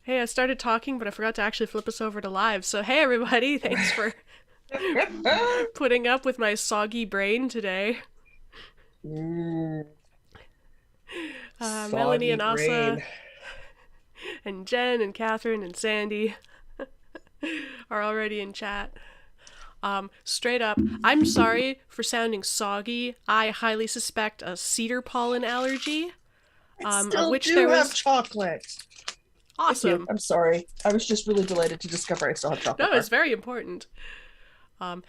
Hey, I started talking, but I forgot to actually flip us over to live. So, hey, everybody, thanks for putting up with my soggy brain today. Mm, Melanie soggy and Asa brain. and Jen and Catherine and Sandy are already in chat. Straight up, I'm sorry for sounding soggy. I highly suspect a cedar pollen allergy, I of still which do there have was chocolate. Thank you. awesome. I'm sorry. I was just really delighted to discover I still have chocolate No, it's bar. very important.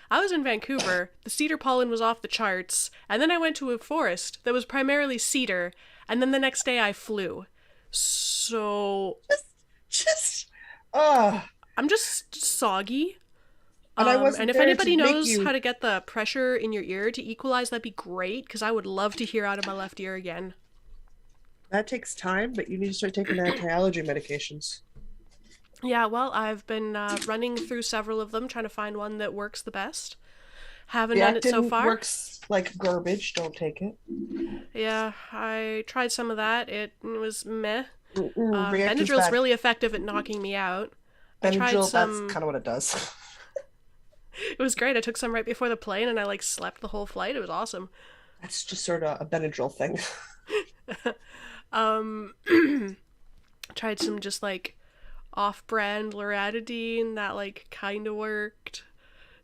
I was in Vancouver. The cedar pollen was off the charts, and then I went to a forest that was primarily cedar, and then the next day I flew. So Just, just, uh, I'm just soggy. and I And wasn't if there to anybody make knows how you. to get the pressure in your ear to equalize, that'd be great, because I would love to hear out of my left ear again. That takes time, but you need to start taking anti-allergy medications. Yeah, well, I've been running through several of them, trying to find one that works the best. Haven't The done it so actin far. works like garbage. Don't take it. Yeah, I tried some of that. It was meh. Mm-mm, Reactive's Benadryl's bad. really effective at knocking me out. I tried Benadryl, that's some. kind of what it does. It was great. I took some right before the plane, and I like slept the whole flight. It was awesome. That's just sort of a Benadryl thing. Um, tried some just like off-brand loratadine that like kind of worked.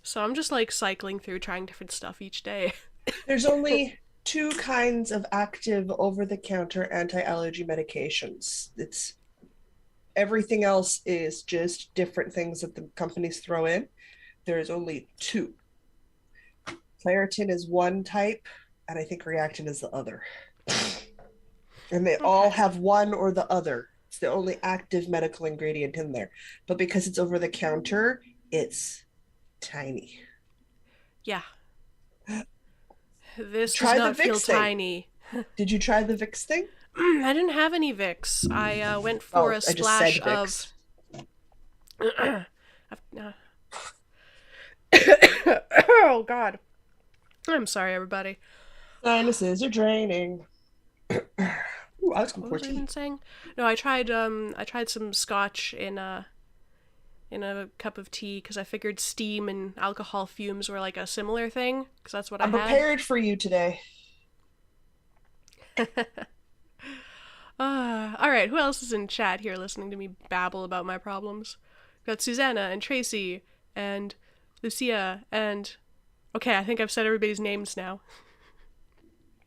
So I'm just like cycling through trying different stuff each day. There's only two kinds of active over-the-counter anti-allergy medications. It's everything else is just different things that the companies throw in. There's only two. Claritin is one type, and I think Reactin is the other. And they all Okay. have one or the other. It's the only active medical ingredient in there. But because it's over the counter, it's tiny. Yeah. This does Try the not feel Vicks thing. tiny. Did you try the Vicks thing? I didn't have any Vicks. I went for Oh, a I just splash said of. Vicks. Oh God. I'm sorry, everybody. Sinuses are draining. Ooh, I was going What for was I even tea. saying? No, I tried some scotch in a cup of tea because I figured steam and alcohol fumes were like a similar thing because that's what I I'm had. prepared for you today. All right, who else is in chat here listening to me babble about my problems? We've got Susanna and Tracy and Lucia and okay, I think I've said everybody's names now.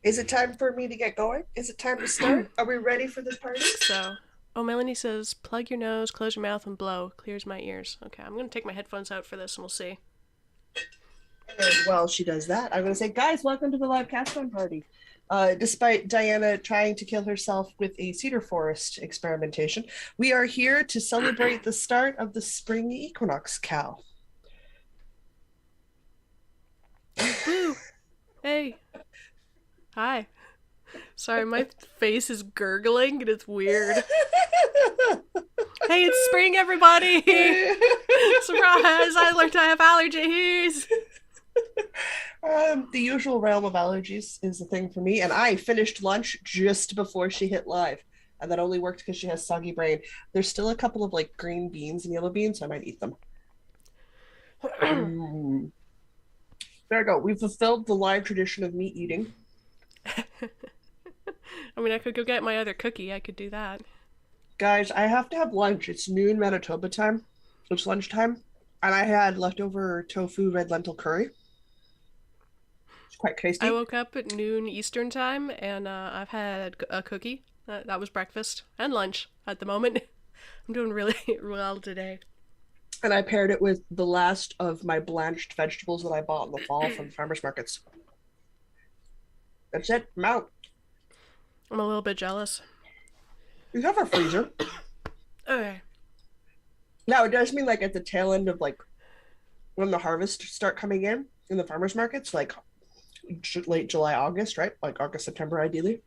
Is it time for me to get going? Is it time to start? Are we ready for this I party? think so. Oh, Melanie says, plug your nose, close your mouth, and blow. Clears my ears. Okay, I'm gonna take my headphones out for this and we'll see. And while she does that, I'm going to say, guys, welcome to the live cast on party. Despite Diana trying to kill herself with a cedar forest experimentation, we are here to celebrate the start of the spring equinox, Cal. Boo! Hey! Hi. Sorry, my face is gurgling and it's weird. Hey, it's spring, everybody! Surprise! I learned I have allergies! The usual realm of allergies is the thing for me, and I finished lunch just before she hit live, and that only worked because she has soggy brain. There's still a couple of like green beans and yellow beans, so I might eat them. Mm. There we go. We've fulfilled the live tradition of meat eating. I mean, I could go get my other cookie. I could do that. Guys, I have to have lunch. It's noon Manitoba time. It's lunchtime, and I had leftover tofu red lentil curry. It's quite I tasty. woke up at noon Eastern time and I've had a cookie. That was breakfast and lunch at the moment. I'm doing really well today. And I paired it with the last of my blanched vegetables that I bought in the fall from farmers markets. That's it. I'm out. I'm a little bit jealous. We have our freezer. Okay. Now it does mean like at the tail end of like when the harvests start coming in the farmers markets, like late July, August, right? Like August, September, ideally.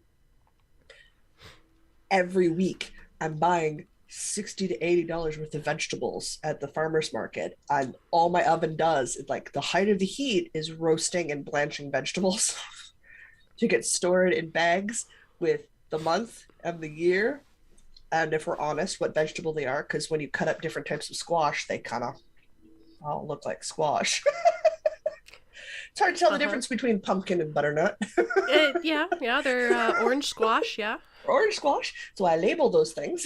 Every week, I'm buying $60 to $80 worth of vegetables at the farmers market, and all my oven does, like the height of the heat, is roasting and blanching vegetables to get stored in bags with the month and the year. And if we're honest, what vegetable they are, because when you cut up different types of squash, they kind of all look like squash. It's hard to tell the Uh-huh. difference between pumpkin and butternut. Yeah, they're orange squash, yeah. Orange squash. So I label those things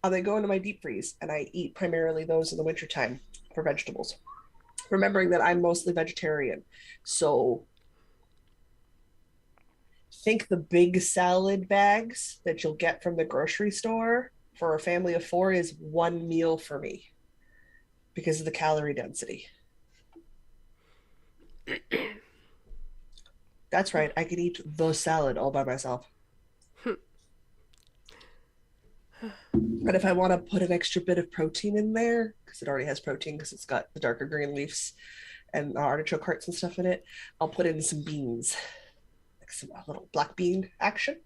and they go into my deep freeze, and I eat primarily those in the wintertime for vegetables. Remembering that I'm mostly vegetarian. So think the big salad bags that you'll get from the grocery store for a family of four is one meal for me because of the calorie density. That's right. I could eat the salad all by myself. But if I want to put an extra bit of protein in there, because it already has protein because it's got the darker green leaves and artichoke hearts and stuff in it, I'll put in some beans, like some a little black bean action.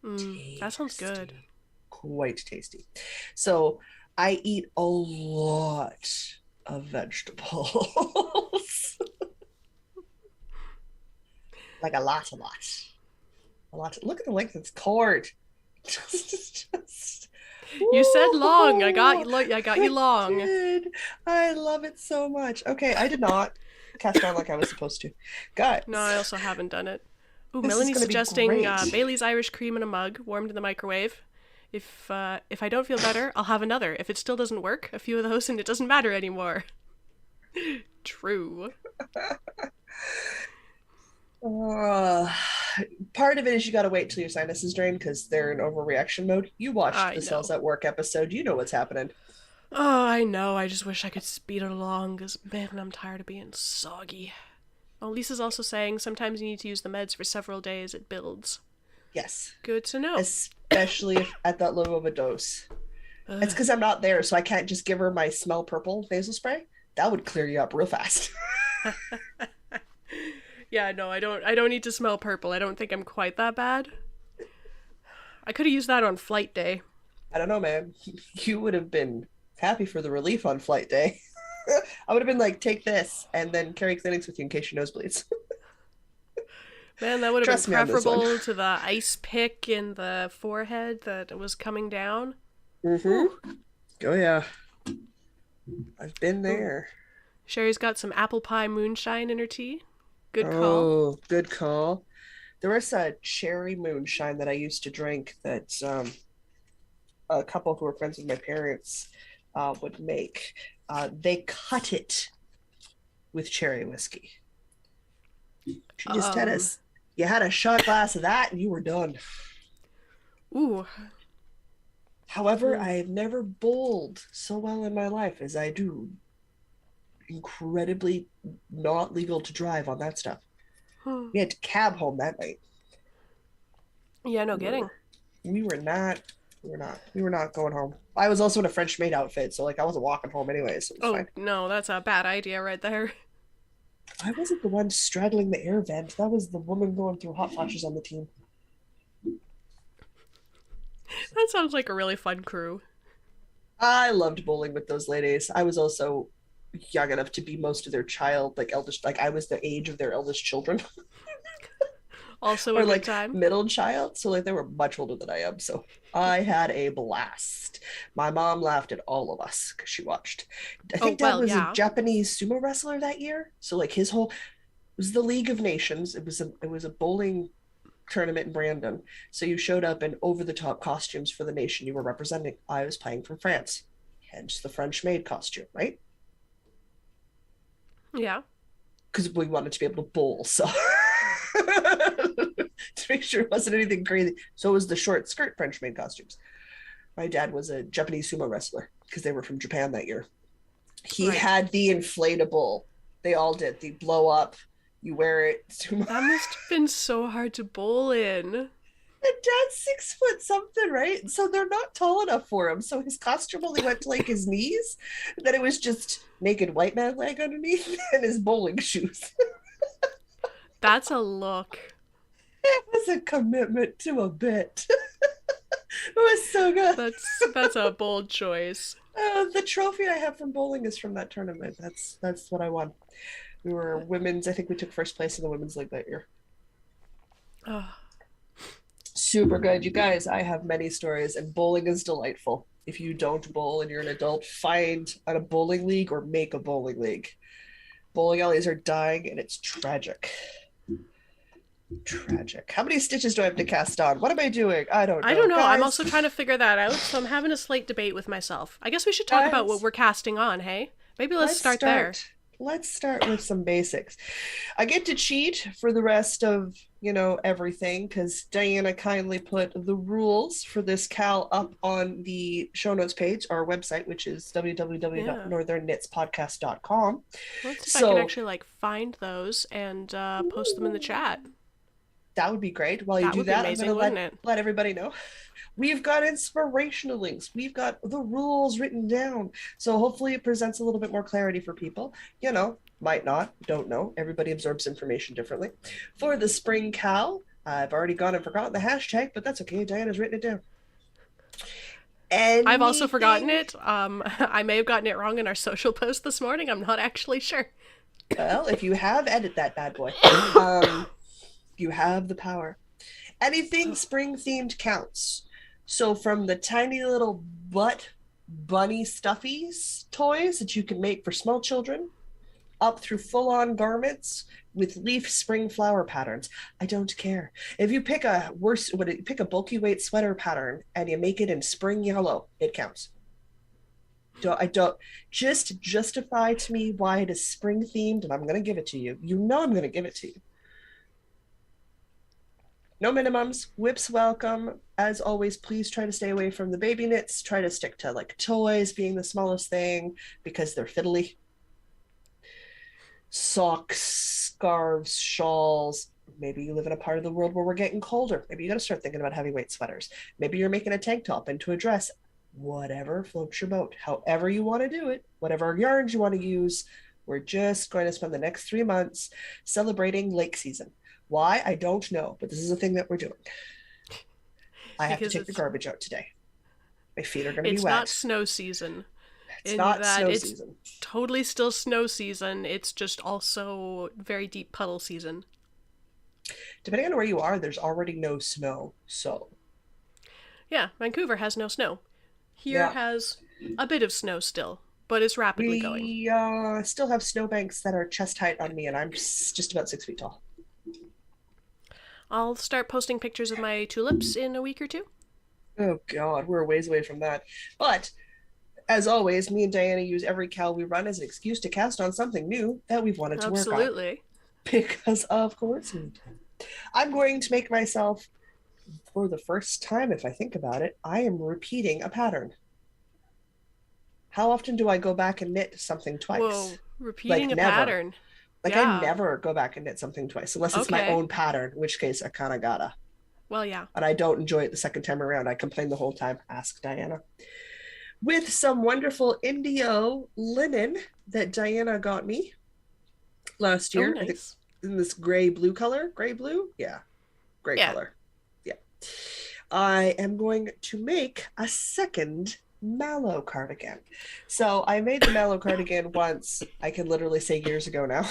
That sounds good. Tasty, quite tasty. So I eat a lot of vegetables, like a lot. Look at the length of its cord. just, You said long. ooh, I got you long. did. I love it so much. Okay, I did not cast on like I was supposed to. No, Guys, I also haven't done it. Ooh, this is Melanie's going to be suggesting great. Bailey's Irish cream in a mug, warmed in the microwave. If I don't feel better, I'll have another. If it still doesn't work, a few of those, and it doesn't matter anymore. True. Uh, Part of it is you got to wait till your sinuses drain because they're in overreaction mode. You watched I the Cells know. at Work episode. You know what's happening. Oh, I know. I just wish I could speed it along, because, man, I'm tired of being soggy. Oh, Lisa's also saying sometimes you need to use the meds for several days. It builds. Yes, Good to know. especially if at that low of a dose. It's Ugh. because I'm not there, so I can't just give her my smell purple nasal spray. That would clear you up real fast. Yeah, no, I don't need to smell purple. I don't think I'm quite that bad. I could have used that on flight day. I don't know, man. You would have been happy for the relief on flight day. I would have been like, take this and then carry clinics with you in case your nose bleeds. Man, that would have been Trust me on this one. preferable to the ice pick in the forehead that was coming down. Mm-hmm. Whew. Oh yeah, I've been Ooh. there. Sherry's got some apple pie moonshine in her tea. Good call. Oh, good call. There was a cherry moonshine that I used to drink that a couple who were friends with my parents would make. They cut it with cherry whiskey. She just had Um, us. You had a shot glass of that, and you were done. ooh. However, Mm. I have never bowled so well in my life as I do. Incredibly not legal to drive on that stuff. We had to cab home that night. Yeah, no We kidding. were, we were not, we were not going home. I was also in a French maid outfit, so like I wasn't walking home anyways. So it was Oh, fine. no, that's a bad idea right there. I wasn't the one straddling the air vent. That was the woman going through hot flashes on the team. That sounds like a really fun crew. I loved bowling with those ladies. I was also young enough to be most of their child, like eldest, like I was the age of their eldest children, Also a or good like time. middle child. So like they were much older than I am. So I had a blast. My mom laughed at all of us because she watched. I Oh, think dad well, was a yeah. Japanese sumo wrestler that year. So like his whole it was the League of Nations. It was a bowling tournament in Brandon. So you showed up in over the top costumes for the nation you were representing. I was playing from France, hence the French maid costume, right? Yeah. Because we wanted to be able to bowl. So to make sure it wasn't anything crazy. So it was the short skirt French maid costumes. My dad was a Japanese sumo wrestler because they were from Japan that year. He Right. had the inflatable. They all did the blow up. You wear it. Sumo. That must have been so hard to bowl in. And dad's 6 foot something, right? So they're not tall enough for him. So his costume only went to like his knees. And then it was just naked white man leg underneath and his bowling shoes. That's a look. It was a commitment to a bit. It was so good. That's a bold choice. The trophy I have from bowling is from that tournament. That's what I won. We were women's. I think we took first place in the women's league that year. Oh, Super good. You guys, I have many stories, and bowling is delightful. If you don't bowl and you're an adult, find a bowling league or make a bowling league. Bowling alleys are dying, and it's tragic. Tragic. How many stitches do I have to cast on? What am I doing? I don't I know. don't know. I'm Guys, also trying to figure that out, so I'm having a slight debate with myself. I guess we should talk about what guys, we're casting on, hey? Maybe let's let's start there. start. Let's start with some basics. I get to cheat for the rest of, everything because Diana kindly put the rules for this Cal up on the show notes page, our website, which is Yeah. www.northernknitspodcast.com. Let's see if I can So actually find those and post them in the chat. that would be great. While you That do would be that, I'm going to amazing, wouldn't it? let everybody know. We've got inspirational links. We've got the rules written down. So hopefully it presents a little bit more clarity for people. Might not, don't know. Everybody absorbs information differently. For the spring cow, I've already gone and forgotten the hashtag, but that's okay. Diana's written it down. I've also forgotten Anything? it. I may have gotten it wrong in our social post this morning. I'm not actually sure. Well, if you have, edit that bad boy. You have the power. Anything spring themed counts. So from the tiny little butt bunny stuffies toys that you can make for small children up through full-on garments with leaf spring flower patterns. I don't care. If you pick pick a bulky weight sweater pattern and you make it in spring yellow, it counts. I don't just justify to me why it is spring themed, and I'm gonna give it to you. I'm gonna give it to you. No minimums, whips welcome. As always, please try to stay away from the baby knits. Try to stick to like toys being the smallest thing because they're fiddly. Socks, scarves, shawls. Maybe you live in a part of the world where we're getting colder. Maybe you got to start thinking about heavyweight sweaters. Maybe you're making a tank top into a dress. Whatever floats your boat. However you want to do it, whatever yarns you want to use. We're just going to spend the next 3 months celebrating lake season. Why? I don't know, but this is a thing that we're doing. I have to take the garbage out today. My feet are going to be It's wet. not snow season. It's In not that snow it's season. totally still snow season. It's just also very deep puddle season. Depending on where you are, there's already no snow. So, Yeah, Vancouver has no snow. Here yeah. has a bit of snow still, but it's rapidly going. We still have snowbanks that are chest height on me, and I'm just about 6 feet tall. I'll start posting pictures of my tulips in a week or two. Oh, God, we're a ways away from that. But, as always, me and Diana use every cal we run as an excuse to cast on something new that we've wanted to work on. Absolutely. Because, of course, we do. I'm going to make myself, for the first time, if I think about it, I am repeating a pattern. How often do I go back and knit something twice? Whoa, repeating a never. pattern. I never go back and knit something twice, unless it's my own pattern, in which case I kind of gotta. Well, yeah. And I don't enjoy it the second time around. I complain the whole time. Ask Diana. With some wonderful Indio linen that Diana got me last year. Oh, nice. I think in this gray-blue color. Gray-blue? Yeah. Gray color. Yeah. I am going to make a second mallow cardigan. So I made the mallow cardigan once, I can literally say years ago now,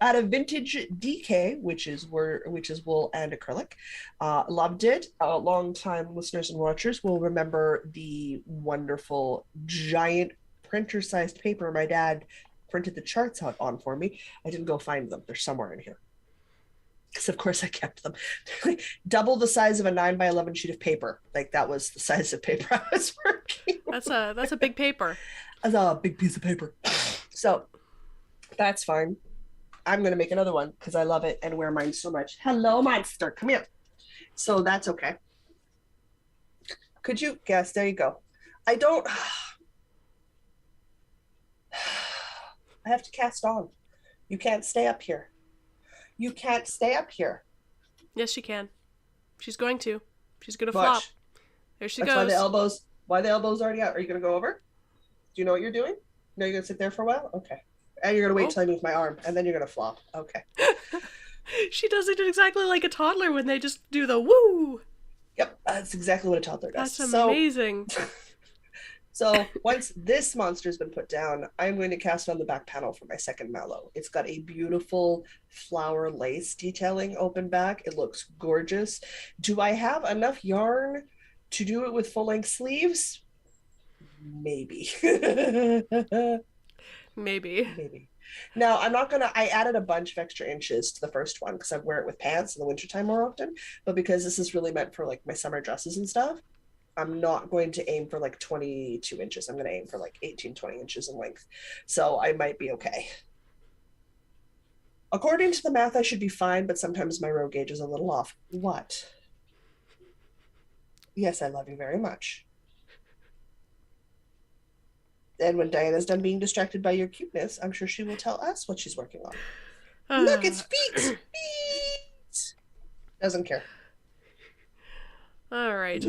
out of vintage DK, which is wool and acrylic. Loved it. Long-time listeners and watchers will remember the wonderful giant printer-sized paper my dad printed the charts out on for me. I didn't go find them. They're somewhere in here. Because of course I kept them. Double the size of a 9x11 sheet of paper. Like that was the size of paper I was working with. That's a big paper. That's a big piece of paper. So that's fine. I'm gonna make another one because I love it and wear mine so much. Hello, monster. Come here. So that's okay. Could you guess? There you go. I have to cast on. You can't stay up here. You can't stay up here. Yes, she can. She's going to. She's going to Watch. flop. There she That's goes. why the elbows already out. Are you going to go over? Do you know what you're doing? No, you're going to sit there for a while? Okay. And you're going to wait till I move my arm, and then you're going to flop. Okay. She does it exactly like a toddler when they just do the woo. Yep, that's exactly what a toddler does. That's amazing. So once this monster's been put down, I'm going to cast on the back panel for my second mallow. It's got a beautiful flower lace detailing open back. It looks gorgeous. Do I have enough yarn to do it with full length sleeves? Maybe. Maybe. Maybe. Now, I'm not gonna, I added a bunch of extra inches to the first one because I wear it with pants in the wintertime more often. But because this is really meant for like my summer dresses and stuff, I'm not going to aim for like 22 inches. I'm going to aim for like 18, 20 inches in length. So I might be okay. According to the math, I should be fine, but sometimes my row gauge is a little off. What? Yes, I love you very much. And when Diana's done being distracted by your cuteness, I'm sure she will tell us what she's working on. Look, it's feet! Feet! Doesn't care. All right.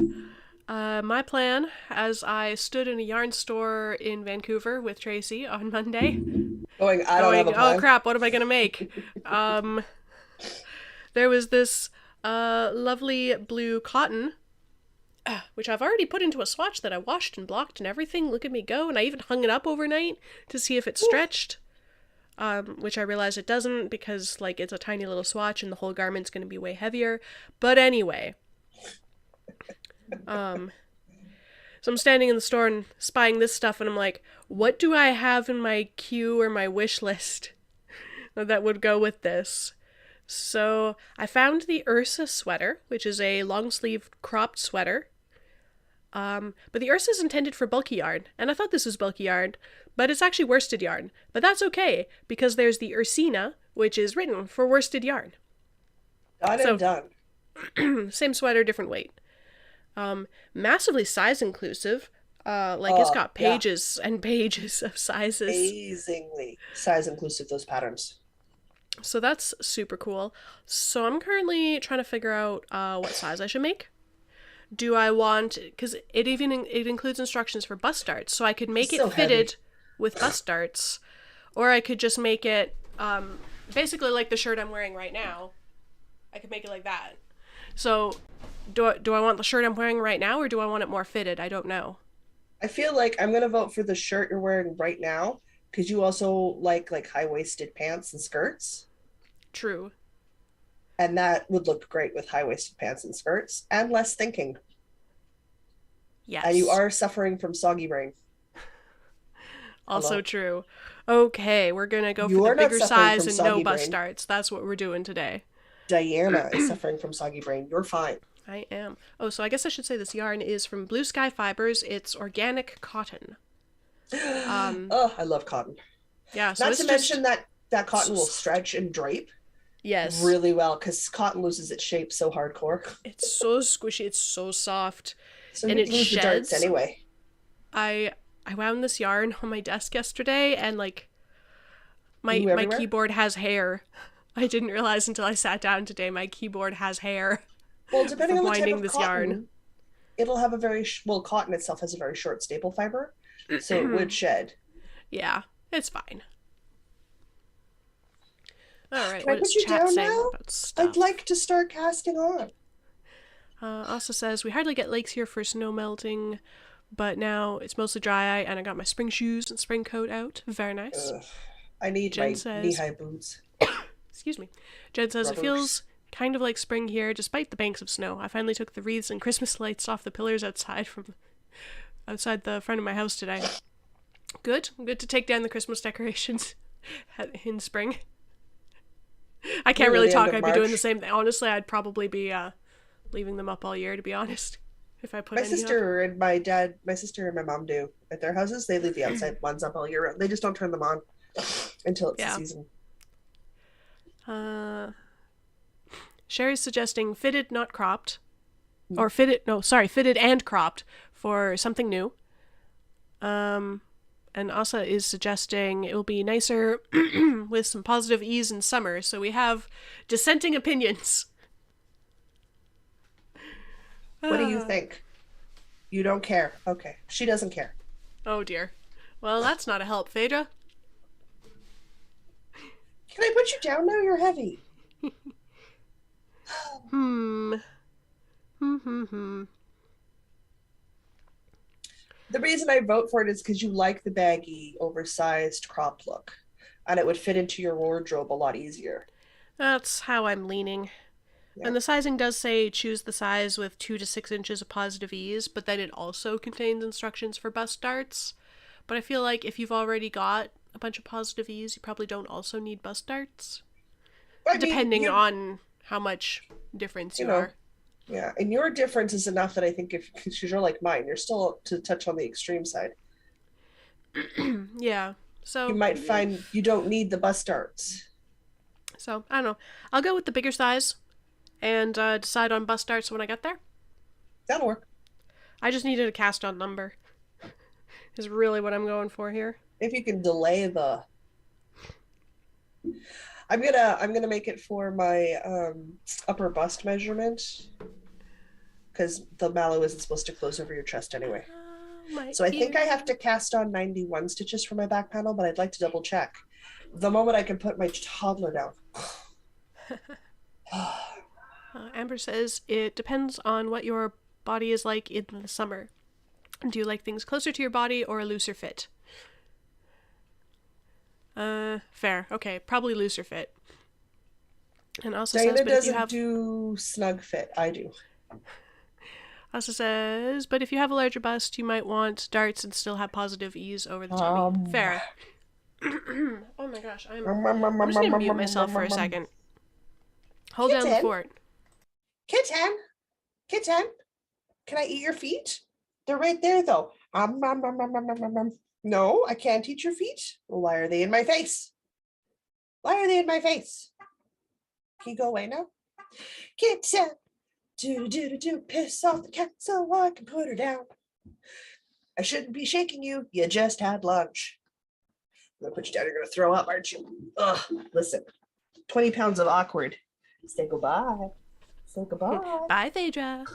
My plan, as I stood in a yarn store in Vancouver with Tracy on Monday, I don't have a plan. oh crap, what am I gonna make? There was this lovely blue cotton, which I've already put into a swatch that I washed and blocked and everything. Look at me go. And I even hung it up overnight to see if it stretched, which I realized it doesn't because, like, it's a tiny little swatch and the whole garment's going to be way heavier. But anyway, so I'm standing in the store and spying this stuff and I'm like, what do I have in my queue or my wish list that would go with this? So I found the Ursa sweater, which is a long sleeve cropped sweater. But the Ursa is intended for bulky yarn, and I thought this was bulky yarn, but it's actually worsted yarn. But that's okay, because there's the Ursina, which is written for worsted yarn. Done. Same sweater, different weight. Massively size inclusive. It's got pages and pages of sizes. Amazingly size inclusive, those patterns. So that's super cool. So I'm currently trying to figure out what size I should make. Do I want, because it includes instructions for bust darts, so I could make it fitted with bust darts, or I could just make it basically like the shirt I'm wearing right now. I could make it like that. So do I want the shirt I'm wearing right now, or do I want it more fitted? I don't know. I feel like I'm gonna vote for the shirt you're wearing right now because you also like high-waisted pants and skirts. True. And that would look great with high-waisted pants and skirts and less thinking. Yes. And you are suffering from soggy brain. Also Hello? true. Okay, we're gonna go for the bigger size and no bust darts. That's what we're doing today. Diana is suffering from soggy brain. You're fine. I am. Oh, so I guess I should say this yarn is from Blue Sky Fibers. It's organic cotton. Oh, I love cotton. Yeah. So Not to mention that cotton will stretch and drape. Yes. Really well, because cotton loses its shape so hardcore. It's so squishy. It's so soft. So and you it lose sheds. The darts anyway. I wound this yarn on my desk yesterday, and like my keyboard has hair. I didn't realize until I sat down today. My keyboard has hair. Well, depending on the type of this cotton, yarn. It'll have a very cotton itself has a very short staple fiber, so it would shed. Yeah, it's fine. All right, Can I put you down now? Stuff? I'd like to start casting on. Also says, we hardly get lakes here for snow melting, but now it's mostly dry, and I got my spring shoes and spring coat out. Very nice. I need my knee-high boots. Excuse me. Jen says, Rubbers. It feels kind of like spring here, despite the banks of snow. I finally took the wreaths and Christmas lights off the pillars outside the front of my house today. Good to take down the Christmas decorations in spring. I can't really talk. I'd be doing the same thing. Honestly, I'd probably be leaving them up all year, to be honest. If I put my sister and my mom do at their houses. They leave the outside ones up all year round. They just don't turn them on until it's the season. Sherry's suggesting fitted, not cropped, or fitted and cropped for something new. And Asa is suggesting it will be nicer with some positive ease in summer. So we have dissenting opinions. What do you think? You don't care. Okay. She doesn't care. Oh, dear. Well, that's not a help, Phaedra. Can I put you down now? You're heavy. The reason I vote for it is because you like the baggy, oversized crop look, and it would fit into your wardrobe a lot easier. That's how I'm leaning. Yeah. And the sizing does say choose the size with 2 to 6 inches of positive ease, but then it also contains instructions for bust darts. But I feel like if you've already got a bunch of positive ease, you probably don't also need bust darts, I mean, depending on how much difference you you know, are. yeah, and your difference is enough that I think if because you're like mine, you're still to touch on the extreme side. Yeah. You So, might find you don't need the bust darts. I don't know. I'll go with the bigger size and decide on bust darts when I get there. That'll work. I just needed a cast on number. Is really what I'm going for here. If you can delay the I'm gonna make it for my upper bust measurement because the mallow isn't supposed to close over your chest anyway. My So I think I ear. have to cast on 91 stitches for my back panel, but I'd like to double check. The moment I can put my toddler down. Amber says it depends on what your body is like in the summer. Do you like things closer to your body or a looser fit? Fair. Okay, probably looser fit. And also says, Dana but if you doesn't have do snug fit. I do. also says, but if you have a larger bust, you might want darts and still have positive ease over the tummy. Um, Fair. Oh my gosh, I'm just gonna mute myself for a second. Hold down the Kitten, fort. kitten, kitten. Can I eat your feet? They're right there though. No, I can't eat your feet. Why are they in my face? Why are they in my face? Can you go away now? Kitten, do, piss off the cat so I can put her down. I shouldn't be shaking you. You just had lunch. I'm gonna put you down. You're gonna throw up, aren't you? Ugh, listen. 20 pounds of awkward. Say goodbye. Say goodbye. Bye, Phaedra.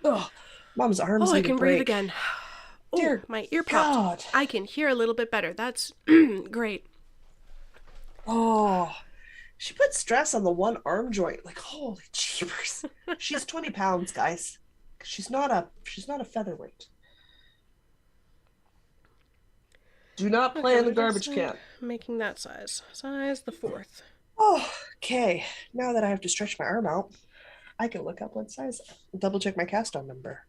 Ugh. Mom's arms Oh, I need a can breathe break. again. Oh, Dear my ear popped. God. I can hear a little bit better. That's great. Oh, she put stress on the one arm joint. Like, holy jeepers. She's 20 pounds, guys. She's not a featherweight. Do not play Okay, in the we garbage decide can. making that size. Size the fourth. Oh, okay. Now that I have to stretch my arm out, I can look up what size, double check my cast on number.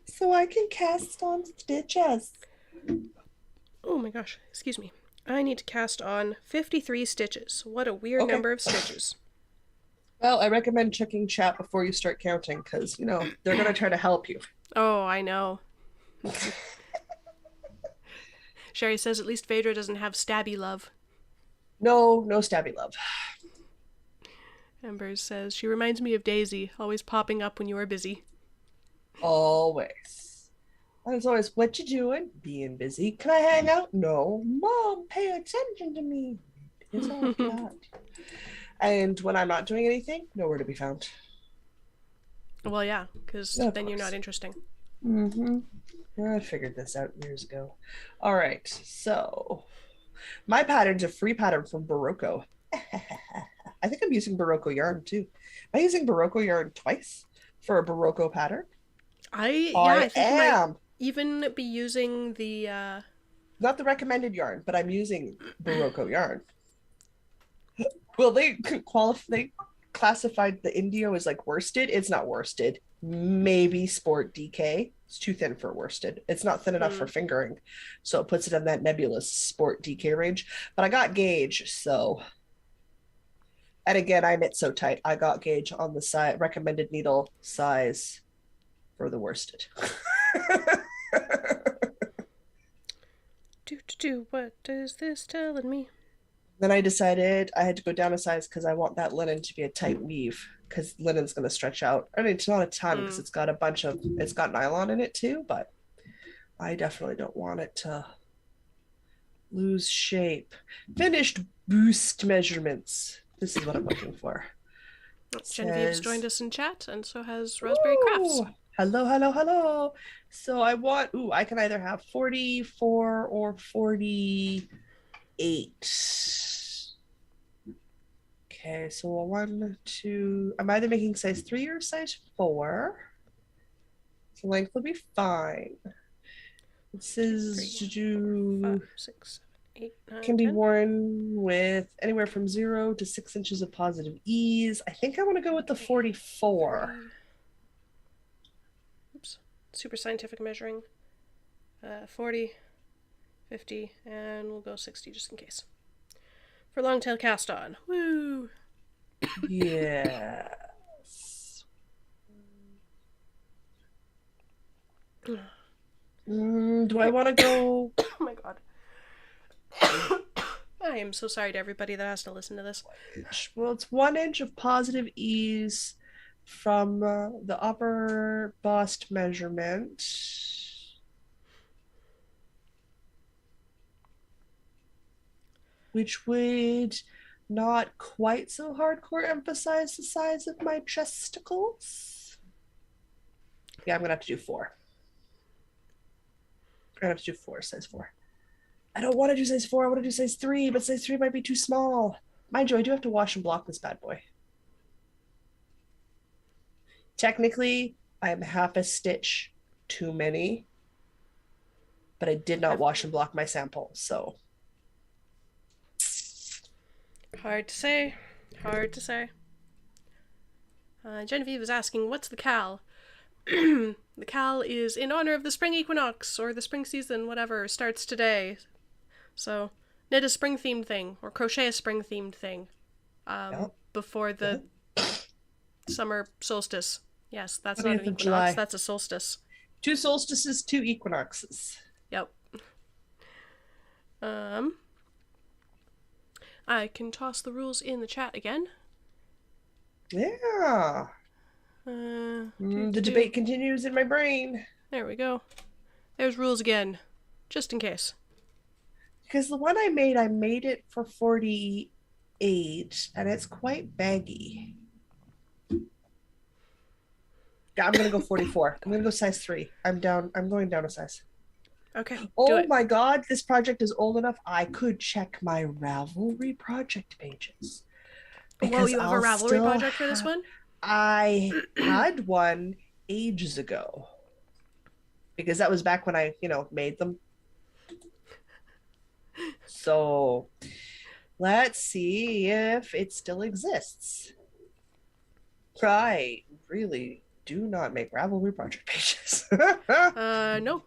So I can cast on stitches. Oh my gosh, excuse me. I need to cast on 53 stitches. What a weird Okay. number of stitches. Well, I recommend checking chat before you start counting because, they're going to try to help you. Oh, I know. Sherry says at least Phaedra doesn't have stabby love. No, no stabby love. Amber says she reminds me of Daisy, always popping up when you are busy. Always. And it's always, what you doing? Being busy. Can I hang out? No. Mom, pay attention to me. It's all that. And when I'm not doing anything, nowhere to be found. Well, yeah, because Of then you're course. not interesting. Mm-hmm. I figured this out years ago. All right. So my pattern's a free pattern from Barocco. I think I'm using Barocco yarn too. Am I using Barocco yarn twice for a Barocco pattern? I I think you might am. even be using the, Not the recommended yarn, but I'm using Barocco yarn. Well, they classified the Indio as like worsted. It's not worsted. Maybe sport DK. It's too thin for worsted. It's not thin enough for fingering, so it puts it in that nebulous sport DK range. But I got gauge, so. And again, I knit so tight. I got gauge on the side recommended needle size for the worsted. What is this telling me? Then I decided I had to go down a size because I want that linen to be a tight weave because linen's going to stretch out. I mean, it's not a ton because it's got nylon in it too, but I definitely don't want it to lose shape. Finished boost measurements. This is what I'm looking for. Genevieve's joined us in chat, and so has Raspberry Crafts. Hello, hello, hello. So I can either have 44 or 48. Okay, so I'm either making size 3 or size 4. So length will be fine. This 3, is 4, 5, 6, 7, 8, 9, can be 10. worn with anywhere from 0 to 6 inches of positive ease. I think I want to go with the 44. 30. Oops. Super scientific measuring. 40, 50, and we'll go 60 just in case. For long tail cast on. Woo! Yes. Do I want to go? Oh my god. I am so sorry to everybody that has to listen to this. Well, it's 1 inch of positive ease from the upper bust measurement. Which would not quite so hardcore emphasize the size of my chesticles. Yeah, I'm gonna have to do 4. I'm gonna have to do 4, size 4. I don't want to do size 4, I want to do size 3, but size 3 might be too small. Mind you, I do have to wash and block this bad boy. Technically, I am half a stitch too many, but I did not wash and block my sample, so. Hard to say. Hard to say. Genevieve is asking, what's the cal? The cal is in honor of the spring equinox, or the spring season, whatever, starts today. So, knit a spring-themed thing, or crochet a spring-themed thing, before the summer solstice. Yes, that's not an equinox, July. That's a solstice. 2 solstices, 2 equinoxes. Yep. I can toss the rules in the chat again. Yeah. The debate continues in my brain. There we go. There's rules again, just in case. Because the one I made it for 48, and it's quite baggy. Yeah, I'm gonna go 44. I'm gonna go size 3. I'm going down a size. Okay. Oh my god, this project is old enough. I could check my Ravelry project pages. Whoa, you have a Ravelry project for this one? I had one ages ago. Because that was back when I, made them. So let's see if it still exists. I really do not make Ravelry project pages. No.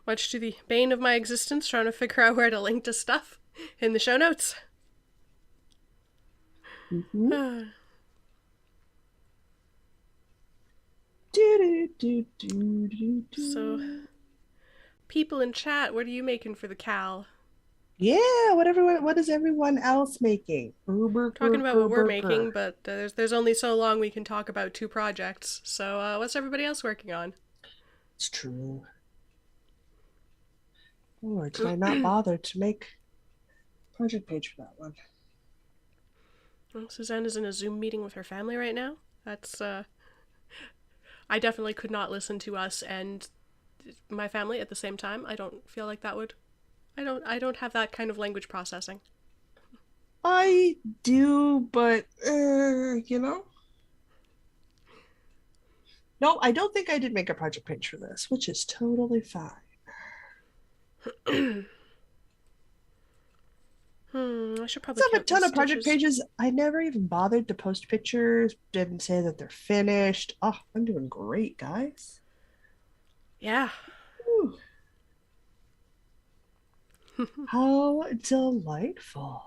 Much to the bane of my existence, trying to figure out where to link to stuff in the show notes. Mm-hmm. So, people in chat, what are you making for the cal? Yeah, what is everyone else making? Talking about what we're making, but there's only so long we can talk about 2 projects. So, what's everybody else working on? It's true. Or did I not bother to make a project page for that one? Well, Suzanne is in a Zoom meeting with her family right now. That's, I definitely could not listen to us and my family at the same time. I don't feel like that would... I don't have that kind of language processing. I do, but, No, I don't think I did make a project page for this, which is totally fine. I should probably have a ton of project pages. I never even bothered to post pictures, didn't say that they're finished. Oh, I'm doing great, guys. Yeah. How delightful.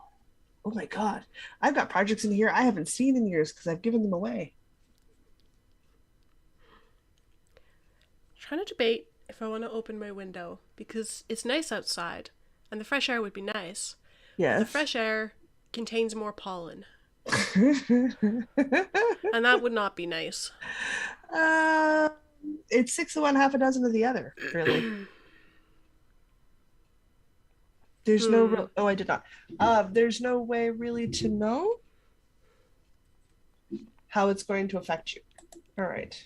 Oh my god. I've got projects in here I haven't seen in years because I've given them away. I'm trying to debate if I want to open my window because it's nice outside and the fresh air would be nice. Yes. But the fresh air contains more pollen. And that would not be nice. It's 6 of one, half a dozen of the other, really. There's no real... Oh, I did not. There's no way really to know how it's going to affect you. All right.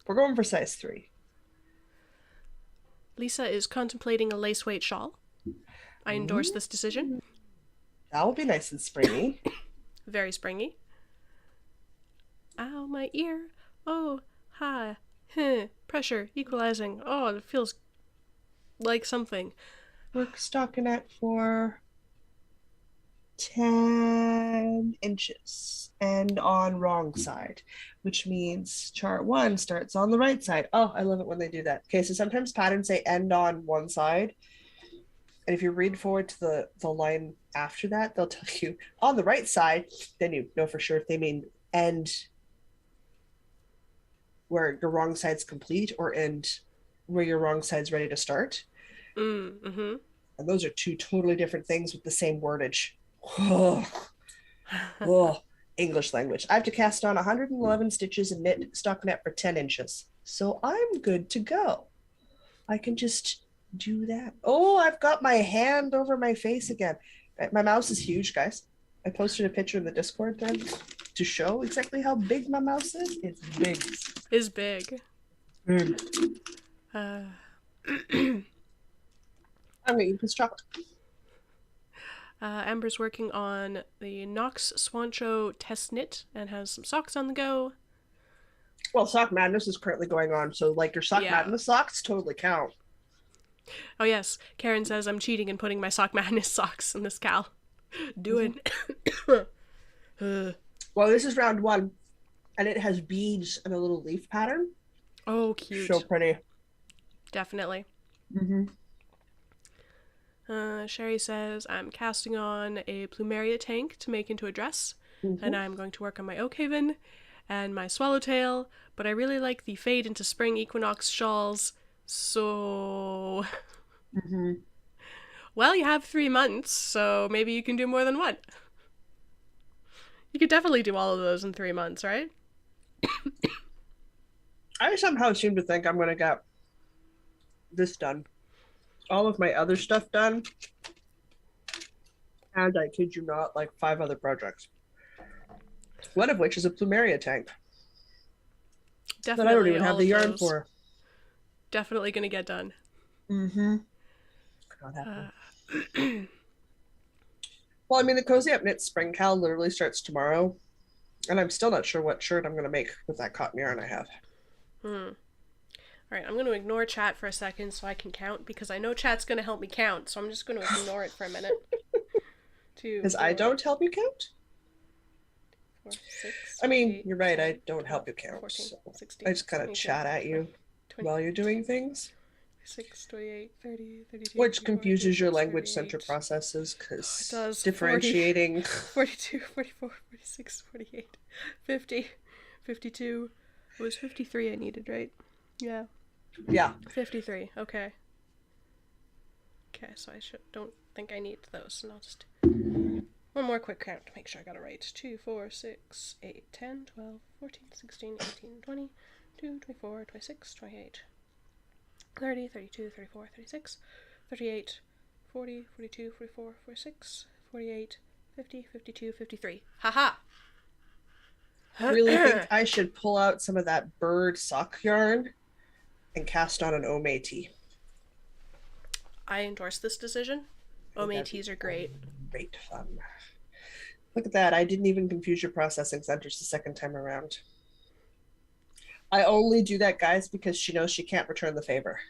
We're going for size 3. Lisa is contemplating a lace weight shawl. I endorse this decision. That will be nice and springy. Very springy. Ow, my ear. Oh, hi. Pressure, equalizing. Oh, it feels like something. We're stockinette for 10 inches and on wrong side, which means chart one starts on the right side. Oh, I love it when they do that. Okay, so sometimes patterns say end on one side. And if you read forward to the line after that, they'll tell you on the right side. Then you know for sure if they mean end where your wrong side's complete or end where your wrong side's ready to start. Mm-hmm. And those are two totally different things with the same wordage. Oh, oh, English language. I have to cast on 111 stitches and knit stockinette for 10 inches. So I'm good to go. I can just do that. Oh, I've got my hand over my face again. My mouse is huge, guys. I posted a picture in the Discord then to show exactly how big my mouse is. It's big. Is big. Mm. Uh, I'm gonna eat this chocolate. Amber's working on the Nox Swancho test knit and has some socks on the go. Well, Sock Madness is currently going on, so like your Sock Yeah. Madness socks totally count. Oh yes, Karen says I'm cheating and putting my Sock Madness socks in this cal. Do it. Well, this is round one, and it has beads and a little leaf pattern. Oh, cute. So pretty. Definitely. Mm-hmm. Sherry says I'm casting on a plumeria tank to make into a dress, and I'm going to work on my Oakhaven and my swallowtail, but I really like the fade into spring equinox shawls, so... Well, you have 3 months, so maybe you can do more than one. You could definitely do all of those in 3 months, right? I somehow seem to think I'm going to get this done. All of my other stuff done. And I kid you not, like 5 other projects. One of which is a plumeria tank. Definitely. That I don't even have the yarn for. Definitely going to get done. Mm-hmm. Not happening. Well, I mean, the Cozy Up Knit Spring Cal literally starts tomorrow. And I'm still not sure what shirt I'm going to make with that cotton yarn I have. Alright, I'm going to ignore chat for a second so I can count, because I know chat's going to help me count, so I'm just going to ignore it for a minute. Because I don't help you count? 4, 6, I mean, 8, you're right, 10, I don't help you count. 14, So 16, I just kind of chat at you 20, while you're doing things. 6, 28, 30, 32, Which 34, confuses your 36, language 38. center processes because It does. differentiating 42, 44, 46, 48, 50, 52. It was 53 I needed, right? Yeah. Yeah. 53. Okay. Okay, so I don't think I need those, and I'll just one more quick count to make sure I got it right. 2, 4, 6, 8, 10, 12, 14, 16, 18, 20, 22, 24, 26, 28, 30, 32, 34, 36, 38, 40, 42, 44, 46, 48, 50, 52, 53. Haha! Really think I should pull out some of that bird sock yarn and cast on an Ome tee. I endorse this decision. Ome tees are great. Great fun. Look at that. I didn't even confuse your processing centers the second time around. I only do that, guys, because she knows she can't return the favor.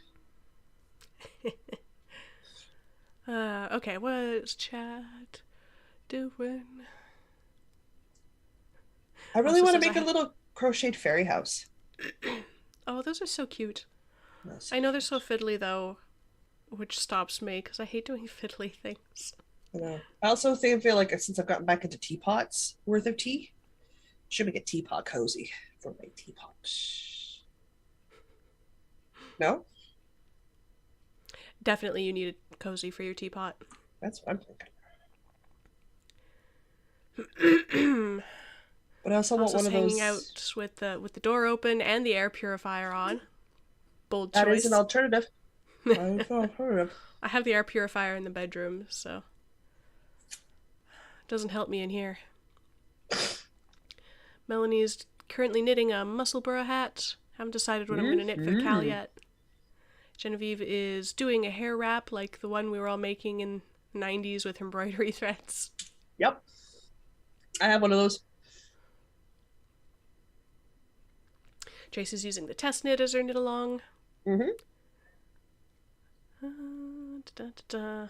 Okay, what's chat doing? I really want to make a little crocheted fairy house. Oh, those are so cute. That's I know they're so fiddly, though, which stops me, because I hate doing fiddly things. I know. I also feel like since I've gotten back into teapots worth of tea, I should make a teapot cozy for my teapot. No? Definitely you need a cozy for your teapot. That's what I'm thinking. But I also want one of those. Hanging out with the door open and the air purifier on. Bold choice. That is an alternative. I have the air purifier in the bedroom, so it doesn't help me in here. Melanie's currently knitting a Musselburgh hat. Haven't decided what I'm going to knit for the cal yet. Genevieve is doing a hair wrap like the one we were all making in the 90s with embroidery threads. Yep. I have one of those. Trace is using the test knit as her knit along. Da, da, da.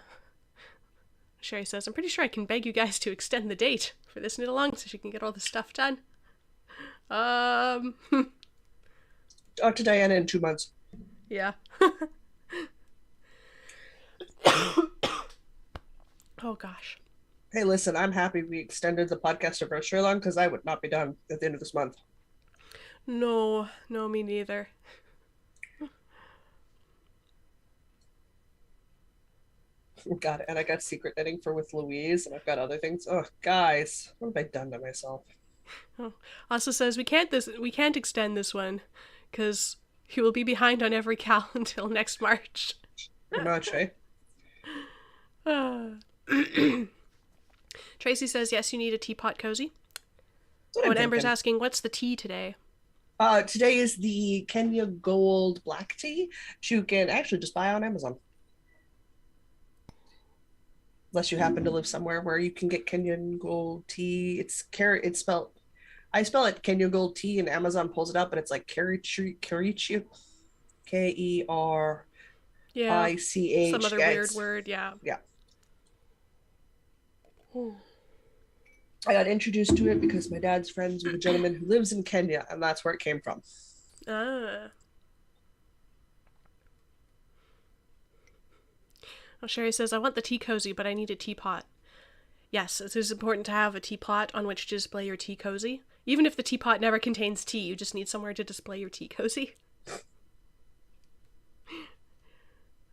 Sherry says, I'm pretty sure I can beg you guys to extend the date for this knit along so she can get all the stuff done. Um, Talk to Diana in 2 months. yeah. Oh gosh. Hey, listen, I'm happy we extended the podcast anniversary long because I would not be done at the end of this month. No, no, me neither. Got it. And I got secret knitting for with Louise, and I've got other things. Oh, guys, what have I done to myself? Oh. Also says we can't extend this one because he will be behind on every cal until next March. Pretty much, eh? Tracy says yes, you need a teapot cozy. That's what Oh, I'm and Amber's thinking. asking what's the tea today. Today is the Kenya Gold Black Tea, which you can actually just buy on Amazon. Unless you happen to live somewhere where you can get Kenyan Gold Tea. It's carrot. It's spelled. I spell it Kenya Gold Tea, and Amazon pulls it up, and it's like Kerichi, Yeah, some Kerich. other Yeah, weird it's word. Yeah. yeah. Ooh. I got introduced to it because my dad's friends with a gentleman who lives in Kenya, and that's where it came from. Ah. Well, Sherry says, I want the tea cozy, but I need a teapot. Yes, it is important to have a teapot on which to display your tea cozy. Even if the teapot never contains tea, you just need somewhere to display your tea cozy.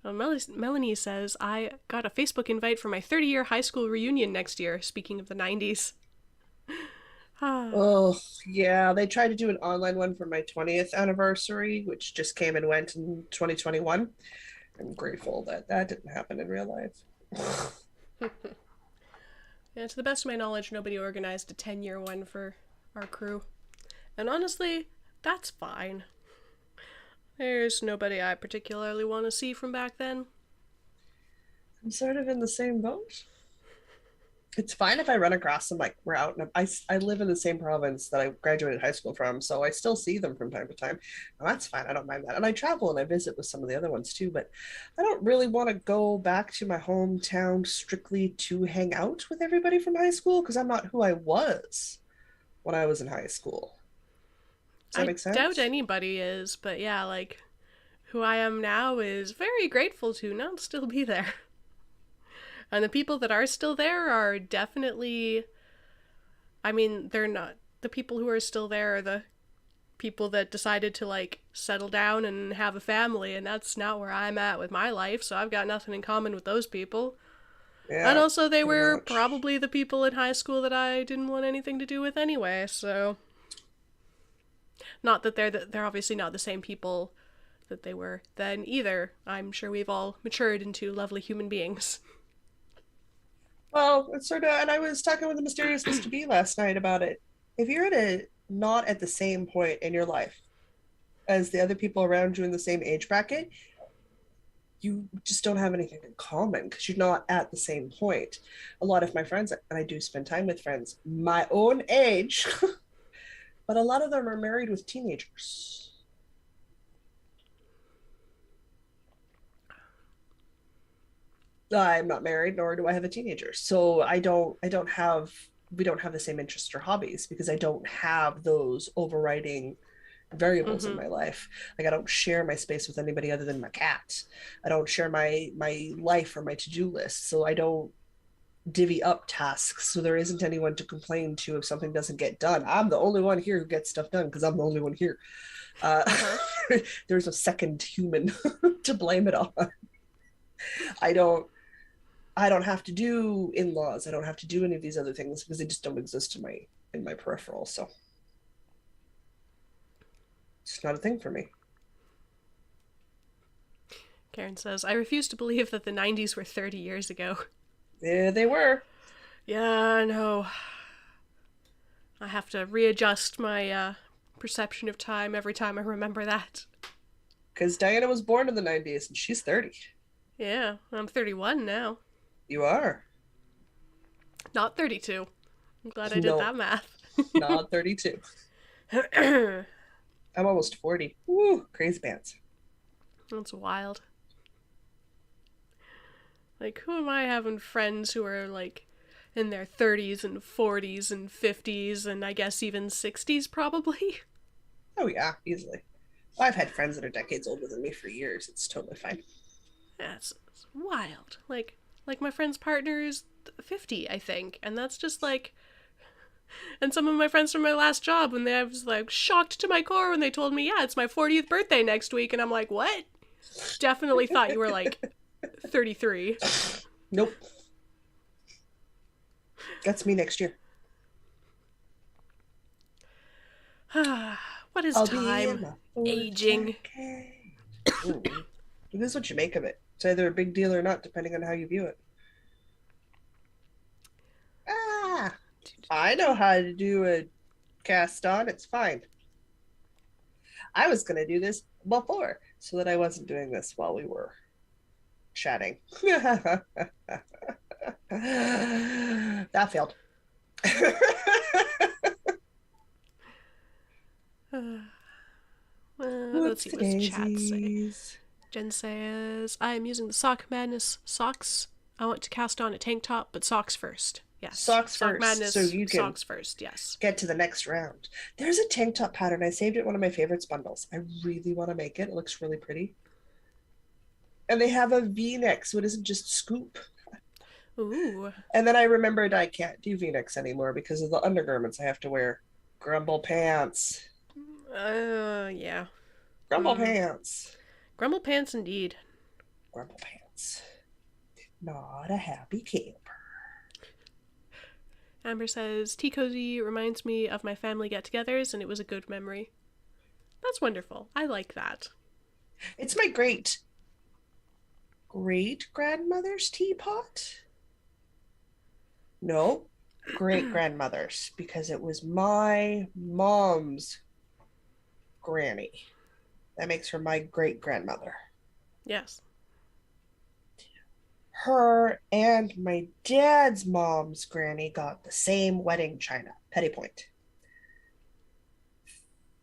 Well, Melanie says, I got a Facebook invite for my 30-year high school reunion next year, speaking of the 90s. Oh, yeah. They tried to do an online one for my 20th anniversary, which just came and went in 2021. I'm grateful that that didn't happen in real life. Yeah, to the best of my knowledge, nobody organized a 10-year one for our crew. And honestly, that's fine. There's nobody I particularly want to see from back then. I'm sort of in the same boat. It's fine if I run across them, like we're out, and I live in the same province that I graduated high school from, so I still see them from time to time. And that's fine. I don't mind that. And I travel and I visit with some of the other ones too, but I don't really want to go back to my hometown strictly to hang out with everybody from high school because I'm not who I was when I was in high school. Does that I make doubt sense? anybody is, but yeah, like, who I am now is very grateful to not still be there. And the people that are still there are definitely, I mean, they're not, the people who are still there are the people that decided to, like, settle down and have a family, and that's not where I'm at with my life, so I've got nothing in common with those people. And Yeah, also, they pretty were much. probably the people in high school that I didn't want anything to do with anyway, so. Not that they're obviously not the same people that they were then either. I'm sure we've all matured into lovely human beings. Well, it's sort of, and I was talking with the mysterious Mr. B last night about it. If you're at a not at the same point in your life as the other people around you in the same age bracket, you just don't have anything in common because you're not at the same point. A lot of my friends, and I do spend time with friends my own age, but a lot of them are married with teenagers. I'm not married, nor do I have a teenager. So I don't have, we don't have the same interests or hobbies because I don't have those overriding variables in Mm-hmm. my life. Like I don't share my space with anybody other than my cat. I don't share my life or my to-do list. So I don't divvy up tasks. So there isn't anyone to complain to if something doesn't get done. I'm the only one here who gets stuff done because I'm the only one here. Uh, Uh-huh. there's a second human to blame it on. I don't I don't have to do in-laws. I don't have to do any of these other things because they just don't exist in my peripheral. So it's not a thing for me. Karen says, I refuse to believe that the 90s were 30 years ago. Yeah, they were. Yeah, I know. I have to readjust my perception of time every time I remember that. Because Diana was born in the 90s and she's 30. Yeah, I'm 31 now. You are. Not 32. I'm glad I did No, that math. not 32. I'm almost 40. Woo, crazy pants. That's wild. Like, who am I having friends who are, like, in their 30s and 40s and 50s and I guess even 60s probably? Oh yeah, easily. I've had friends that are decades older than me for years. It's totally fine. It's wild. Like my friend's partner is 50, I think, and that's just like. And some of my friends from my last job, when I was like shocked to my core when they told me, yeah, it's my 40th birthday next week, and I'm like, what? Definitely thought you were like 33. Nope. That's me next year. What is I'll be time? in my fourth Aging. decade. Ooh. It is what you make of it. It's either a big deal or not, depending on how you view it. Ah, I know how to do a cast on. It's fine. I was going to do this before so that I wasn't doing this while we were chatting. That failed. Let's Whoops see the what chat say. daisies. Jen says, I am using the Sock Madness socks. I want to cast on a tank top, but socks first. Yes. Socks Sock first, so Madness, you can socks first, yes. get to the next round. There's a tank top pattern. I saved it in one of my favorites bundles. I really want to make it. It looks really pretty. And they have a V-neck, so it isn't just scoop. Ooh. And then I remembered I can't do V-necks anymore because of the undergarments I have to wear. Grumble pants. Yeah. Grumble pants. Grumble pants indeed. Grumble pants. Not a happy camper. Amber says, Tea Cozy reminds me of my family get-togethers, and it was a good memory. That's wonderful. I like that. It's my great grandmother's teapot. No, great grandmother's, because it was my mom's granny. That makes her my great grandmother. Yes. Her and my dad's mom's granny got the same wedding china, Petty Point.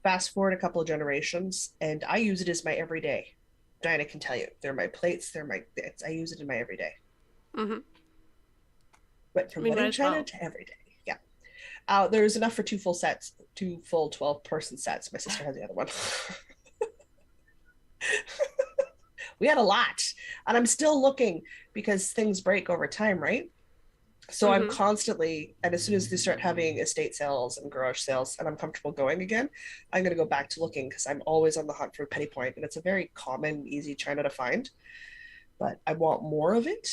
Fast forward a couple of generations, and I use it as my everyday. Diana can tell you, they're my plates. I use it in my everyday. Mm-hmm. Went from wedding china to everyday. Yeah. There's enough for two full 12-person sets. My sister has the other one. We had a lot, and I'm still looking because things break over time, right? So I'm constantly, and as soon as they start having estate sales and garage sales and I'm comfortable going again, I'm going to go back to looking because I'm always on the hunt for Petty Point, and it's a very common, easy china to find, but I want more of it.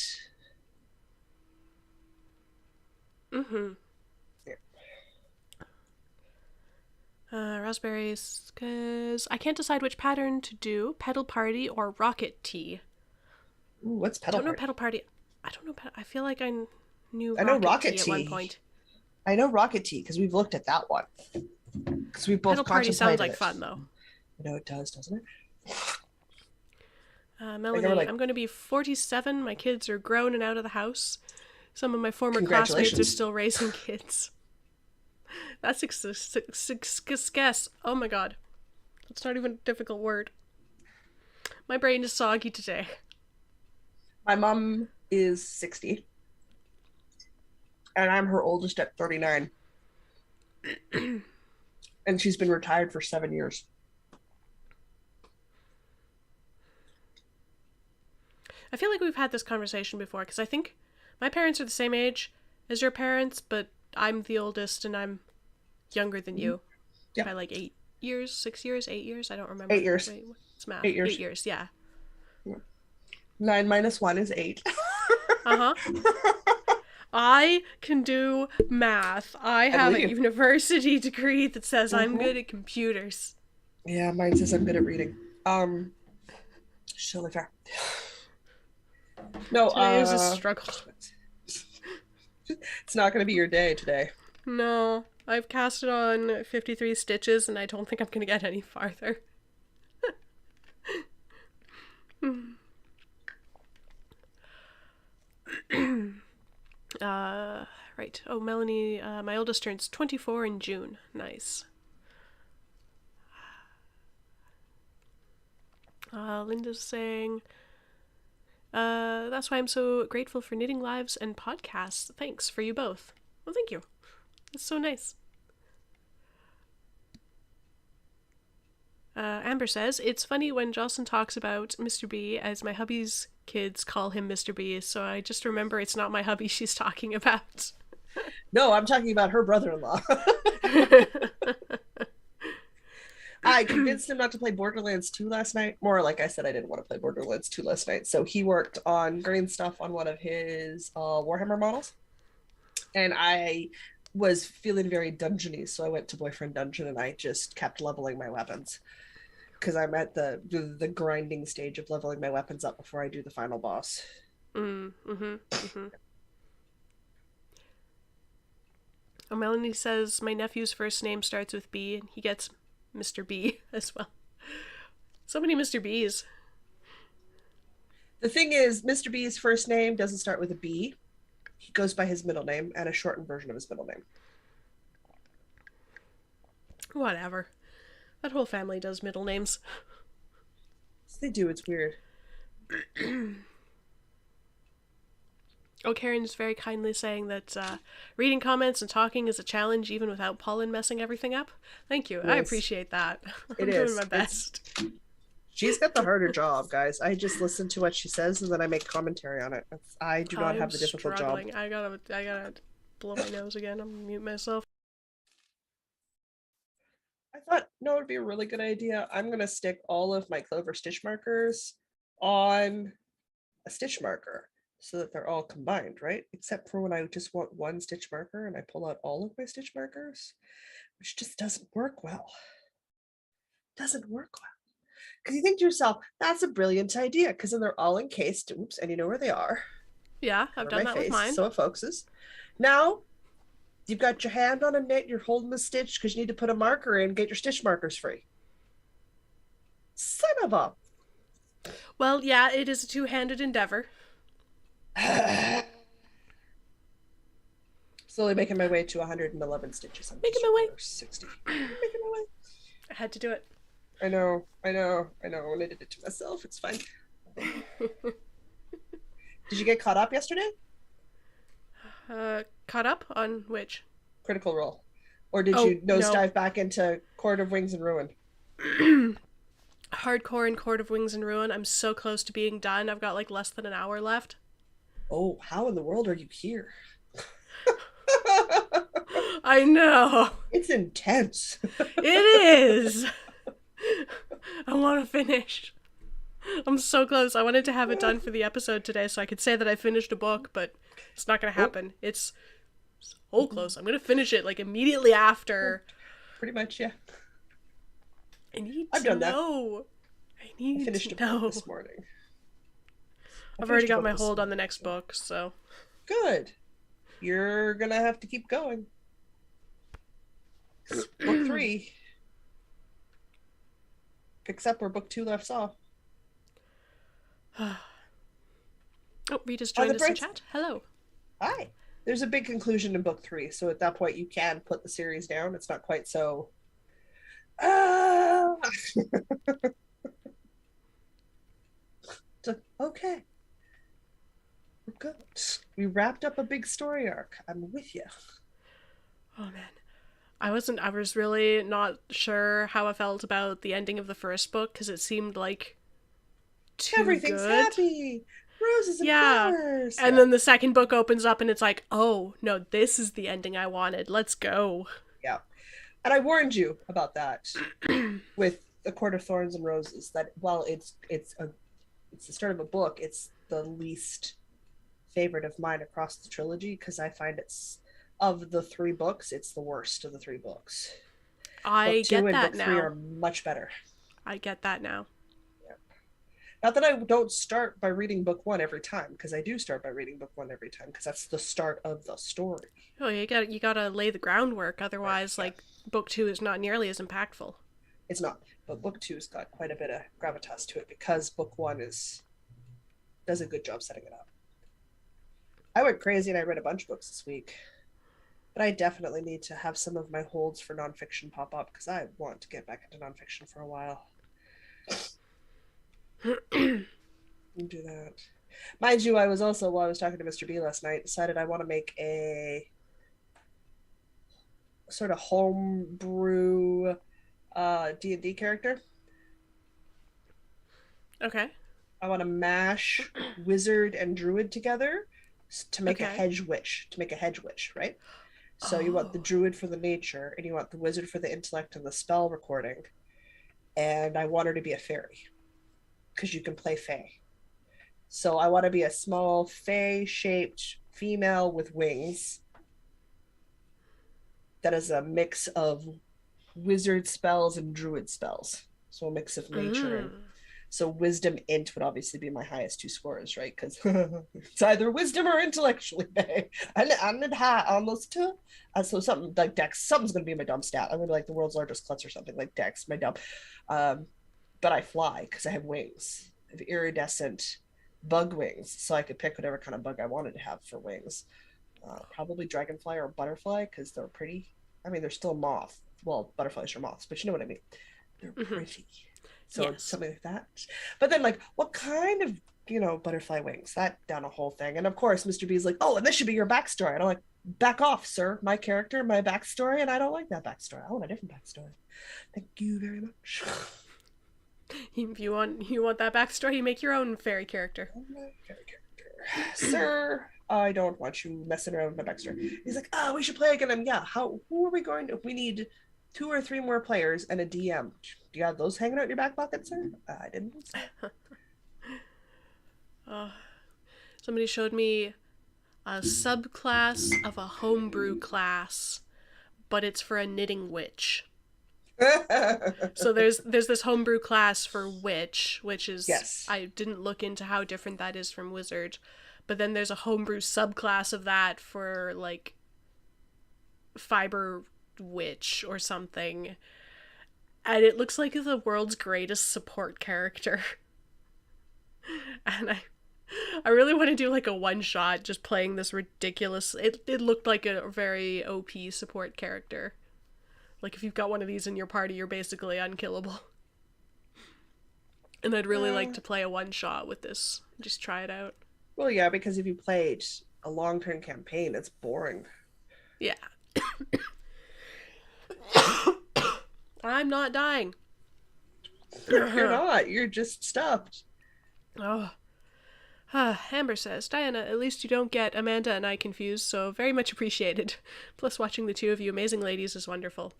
Yeah. Raspberries, because I can't decide which pattern to do, Pedal Party or Rocket Tea. Ooh, what's Pedal Party? I don't know Pedal Party. I don't know. I feel like I knew I know Rocket Tea at one point. I know Rocket Tea because we've looked at that one. Because we both Pedal Party sounds like fun, though. I know it does, doesn't it? Melanie, I'm going to be 47. My kids are grown and out of the house. Some of my former classmates are still raising kids. That's success. Oh my god. That's not even a difficult word. My brain is soggy today. My mom is 60. And I'm her oldest at 39. And she's been retired for 7 years. I feel like we've had this conversation before, because I think my parents are the same age as your parents, but I'm the oldest and I'm younger than you. Yep. By like 8 years, 6 years, 8 years? I don't remember. 8 years. Wait, what's math? 8 years. 8 years, yeah. 9 minus 1 is 8. Uh-huh. I can do math. I have a university degree that says I'm good at computers. Yeah, mine says I'm good at reading. Totally fair. No, today is a struggle. It's not going to be your day today. No, I've casted on 53 stitches and I don't think I'm going to get any farther. Right. Oh, Melanie, my oldest turns 24 in June. Nice. Linda's saying, That's why I'm so grateful for Knitting Lives and podcasts. Thanks for you both. Well, thank you. That's so nice. Amber says, it's funny when Jocelyn talks about Mr. B as my hubby's kids call him Mr. B, so I just remember it's not my hubby she's talking about. No, I'm talking about her brother-in-law. I convinced him not to play Borderlands 2 last night. More like I said, I didn't want to play Borderlands 2 last night. So he worked on green stuff on one of his Warhammer models. And I was feeling very dungeony. So I went to Boyfriend Dungeon and I just kept leveling my weapons. Because I'm at the grinding stage of leveling my weapons up before I do the final boss. Oh, Melanie says, my nephew's first name starts with B, and he gets Mr. B as well. So many Mr. B's. The thing is, Mr. B's first name doesn't start with a B. He goes by his middle name and a shortened version of his middle name. Whatever. That whole family does middle names. They do, it's weird. Oh, Karen's very kindly saying that reading comments and talking is a challenge even without pollen messing everything up. Thank you. Nice. I appreciate that. I'm doing my best. She's got the harder job, guys. I just listen to what she says and then I make commentary on it. I do not have the difficult job. I gotta blow my nose again. I'm gonna mute myself. I thought, no, it would be a really good idea. I'm going to stick all of my Clover stitch markers on a stitch marker so that they're all combined, right? Except for when I just want one stitch marker and I pull out all of my stitch markers, which just doesn't work well. Doesn't work well. Because you think to yourself, that's a brilliant idea, because then they're all encased. Oops, and you know where they are. Yeah, I've done that with mine. So it focuses. Now, you've got your hand on a knit, you're holding the stitch because you need to put a marker in, get your stitch markers free. Son of a... Well, yeah, it is a two-handed endeavor. Slowly making my way to 111 stitches. Making my way. 60. Making my way. I had to do it. I know. When I did it to myself, it's fine. Did you get caught up yesterday? Caught up on which? Critical Role. Or did you nosedive back into Court of Wings and Ruin? Hardcore in Court of Wings and Ruin. I'm so close to being done. I've got like less than an hour left. Oh, how in the world are you here? I know. It's intense. It is. I want to finish. I'm so close. I wanted to have it done for the episode today so I could say that I finished a book, but it's not going to happen. It's so close. I'm going to finish it like immediately after. Pretty much, yeah. I finished a book this morning. I've already got my hold on the next book, so. Good. You're going to have to keep going. Book 3 picks up where book 2 left off. Oh, Rita's joined us in chat. Hello. Hi. There's a big conclusion in book 3, so at that point you can put the series down. It's not quite so... So, okay. We're good. We wrapped up a big story arc. I'm with you. Oh, man. I was really not sure how I felt about the ending of the first book, because it seemed like everything's happy. Roses and flowers. And then the second book opens up and it's like, oh, no, this is the ending I wanted. Let's go. Yeah. And I warned you about that with The Court of Thorns and Roses, that while it's the start of a book, it's the least favorite of mine across the trilogy, because I find it's, of the 3 books, it's the worst of the 3 books. I get that now. Book 3 are much better. I get that now. Yep. Not that I don't start by reading book 1 every time, because I do start by reading book 1 every time, because that's the start of the story. Oh, you gotta lay the groundwork, otherwise, right. Like, book 2 is not nearly as impactful. It's not, but book 2's got quite a bit of gravitas to it, because book 1 does a good job setting it up. I went crazy and I read a bunch of books this week. But I definitely need to have some of my holds for nonfiction pop up, because I want to get back into nonfiction for a while. Do that. Mind you, I was also, while I was talking to Mr. B last night, decided I want to make a sort of homebrew D&D character. Okay. I want to mash wizard and druid together to make a Okay. hedge witch, right? So you want the Oh. druid for the nature, and you want the wizard for the intellect and the spell recording. And I want her to be a fairy because you can play fae. So I want to be a small fae-shaped female with wings that is a mix of wizard spells and druid spells. So a mix of nature and Mm. so wisdom int would obviously be my highest two scores, right? Because it's either wisdom or intellectually. And it had almost two. So something like Dex, something's gonna be my dumb stat. I'm gonna be like the world's largest klutz or something like Dex, my dumb. Um, but I fly because I have wings. I have iridescent bug wings, so I could pick whatever kind of bug I wanted to have for wings. Probably dragonfly or butterfly because they're pretty. I mean, they're still moth. Well, butterflies are moths, but you know what I mean. They're Mm-hmm. pretty. So Yes. something like that. But then, like, what kind of butterfly wings? That down a whole thing. And of course, Mr. B's like, oh, and this should be your backstory. And I'm like, back off, sir. My character, my backstory, and I don't like that backstory. I want a different backstory. Thank you very much. If you want that backstory, you make your own fairy character. My character, sir. I don't want you messing around with my backstory. He's like, oh, we should play again. And yeah, who are we going to? We need two or three more players and a DM. Do you have those hanging out in your back pocket, sir? I didn't think so. Uh, Somebody showed me a subclass of a homebrew class, but it's for a knitting witch. So there's this homebrew class for witch, which is, Yes. I didn't look into how different that is from wizard, but then there's a homebrew subclass of that for like fibre witch or something, and it looks like the world's greatest support character. And I really want to do like a one shot just playing this ridiculous. It looked like a very OP support character. Like if you've got one of these in your party, you're basically unkillable. And I'd really like Uh, to play a one shot with this. Just try it out. well, yeah, because if you played a long-term campaign, it's boring. Yeah. I'm not dying. You're not. You're just stuffed. Oh. Amber says, Diana, at least you don't get Amanda and I confused, so very much appreciated. Plus, watching the two of you amazing ladies is wonderful.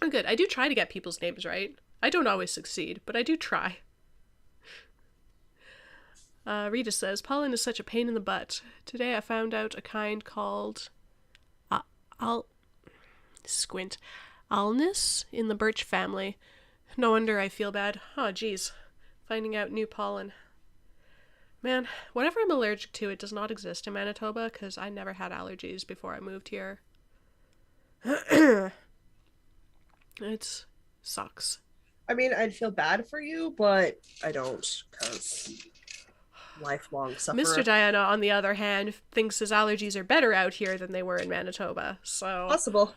Oh, good. I do try to get people's names right. I don't always succeed, but I do try. Rita says, pollen is such a pain in the butt. Today I found out a kind called Al squint Alnus in the birch family. No wonder I feel bad. Oh, geez. Finding out new pollen. Man, whatever I'm allergic to, it does not exist in Manitoba because I never had allergies before I moved here. It sucks. I mean, I'd feel bad for you, but I don't because lifelong Mr. sufferer. Diana, on the other hand, thinks his allergies are better out here than they were in Manitoba. So, Possible.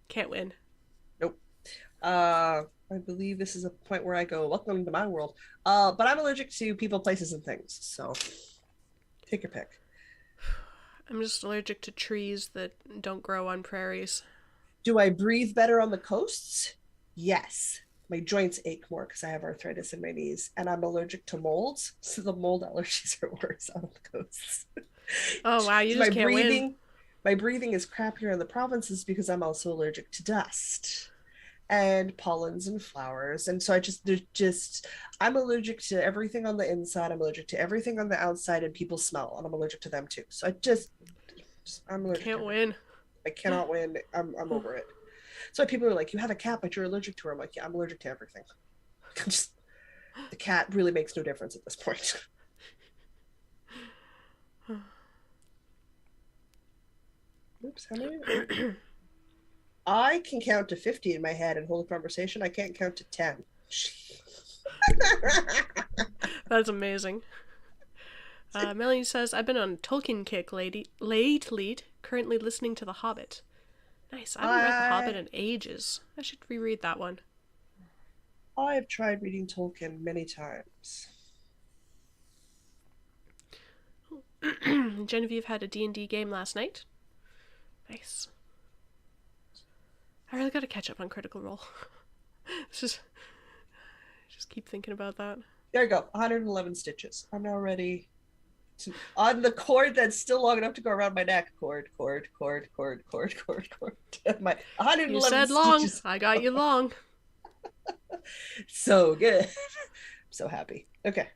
can't win. Nope. I believe this is a point where I go, welcome to my world. But I'm allergic to people, places, and things. So take your pick. I'm just allergic to trees that don't grow on prairies. Do I breathe better on the coasts? Yes. My joints ache more because I have arthritis in my knees, and I'm allergic to molds. So the mold allergies are worse on the coasts. Oh, wow, you my just can't win. breathing, my breathing is crappier in the provinces because I'm also allergic to dust and pollens and flowers. And so I'm allergic to everything on the inside. I'm allergic to everything on the outside, and people smell, and I'm allergic to them too. So I'm allergic to Can't everything. win. I cannot win. I'm over it. So people are like, you have a cat, but you're allergic to her. I'm like, yeah, I'm allergic to everything. Just, the cat really makes no difference at this point. Oops, how many? I can count to 50 in my head and hold a conversation. I can't count to 10. That's amazing. Melanie says, I've been on a Tolkien kick lately, currently listening to The Hobbit. Nice. I haven't read The Hobbit in ages. I should reread that one. I've tried reading Tolkien many times. Genevieve had a D&D game last night. Nice. I really gotta catch up on Critical Role. It's just keep thinking about that. There you go. 111 stitches. I'm now ready to, on the cord that's still long enough to go around my neck. Cord. My You 111 said long. stitches. I got you long. So good. I'm so happy. Okay.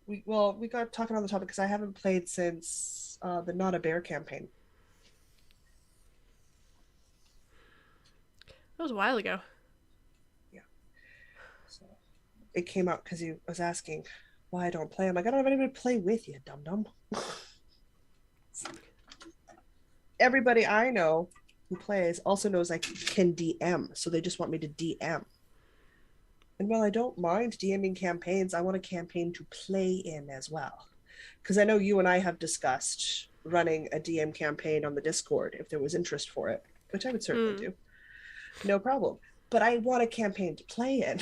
We got talking on the topic because I haven't played since the Not a Bear campaign. That was a while ago. Yeah. So it came out because he was asking why I don't play. I'm like, I don't have anybody to play with you, dum dum. Everybody I know who plays also knows I can DM, so they just want me to DM. And while I don't mind DMing campaigns, I want a campaign to play in as well. Because I know you and I have discussed running a DM campaign on the Discord if there was interest for it, which I would certainly do. No problem. But I want a campaign to play in.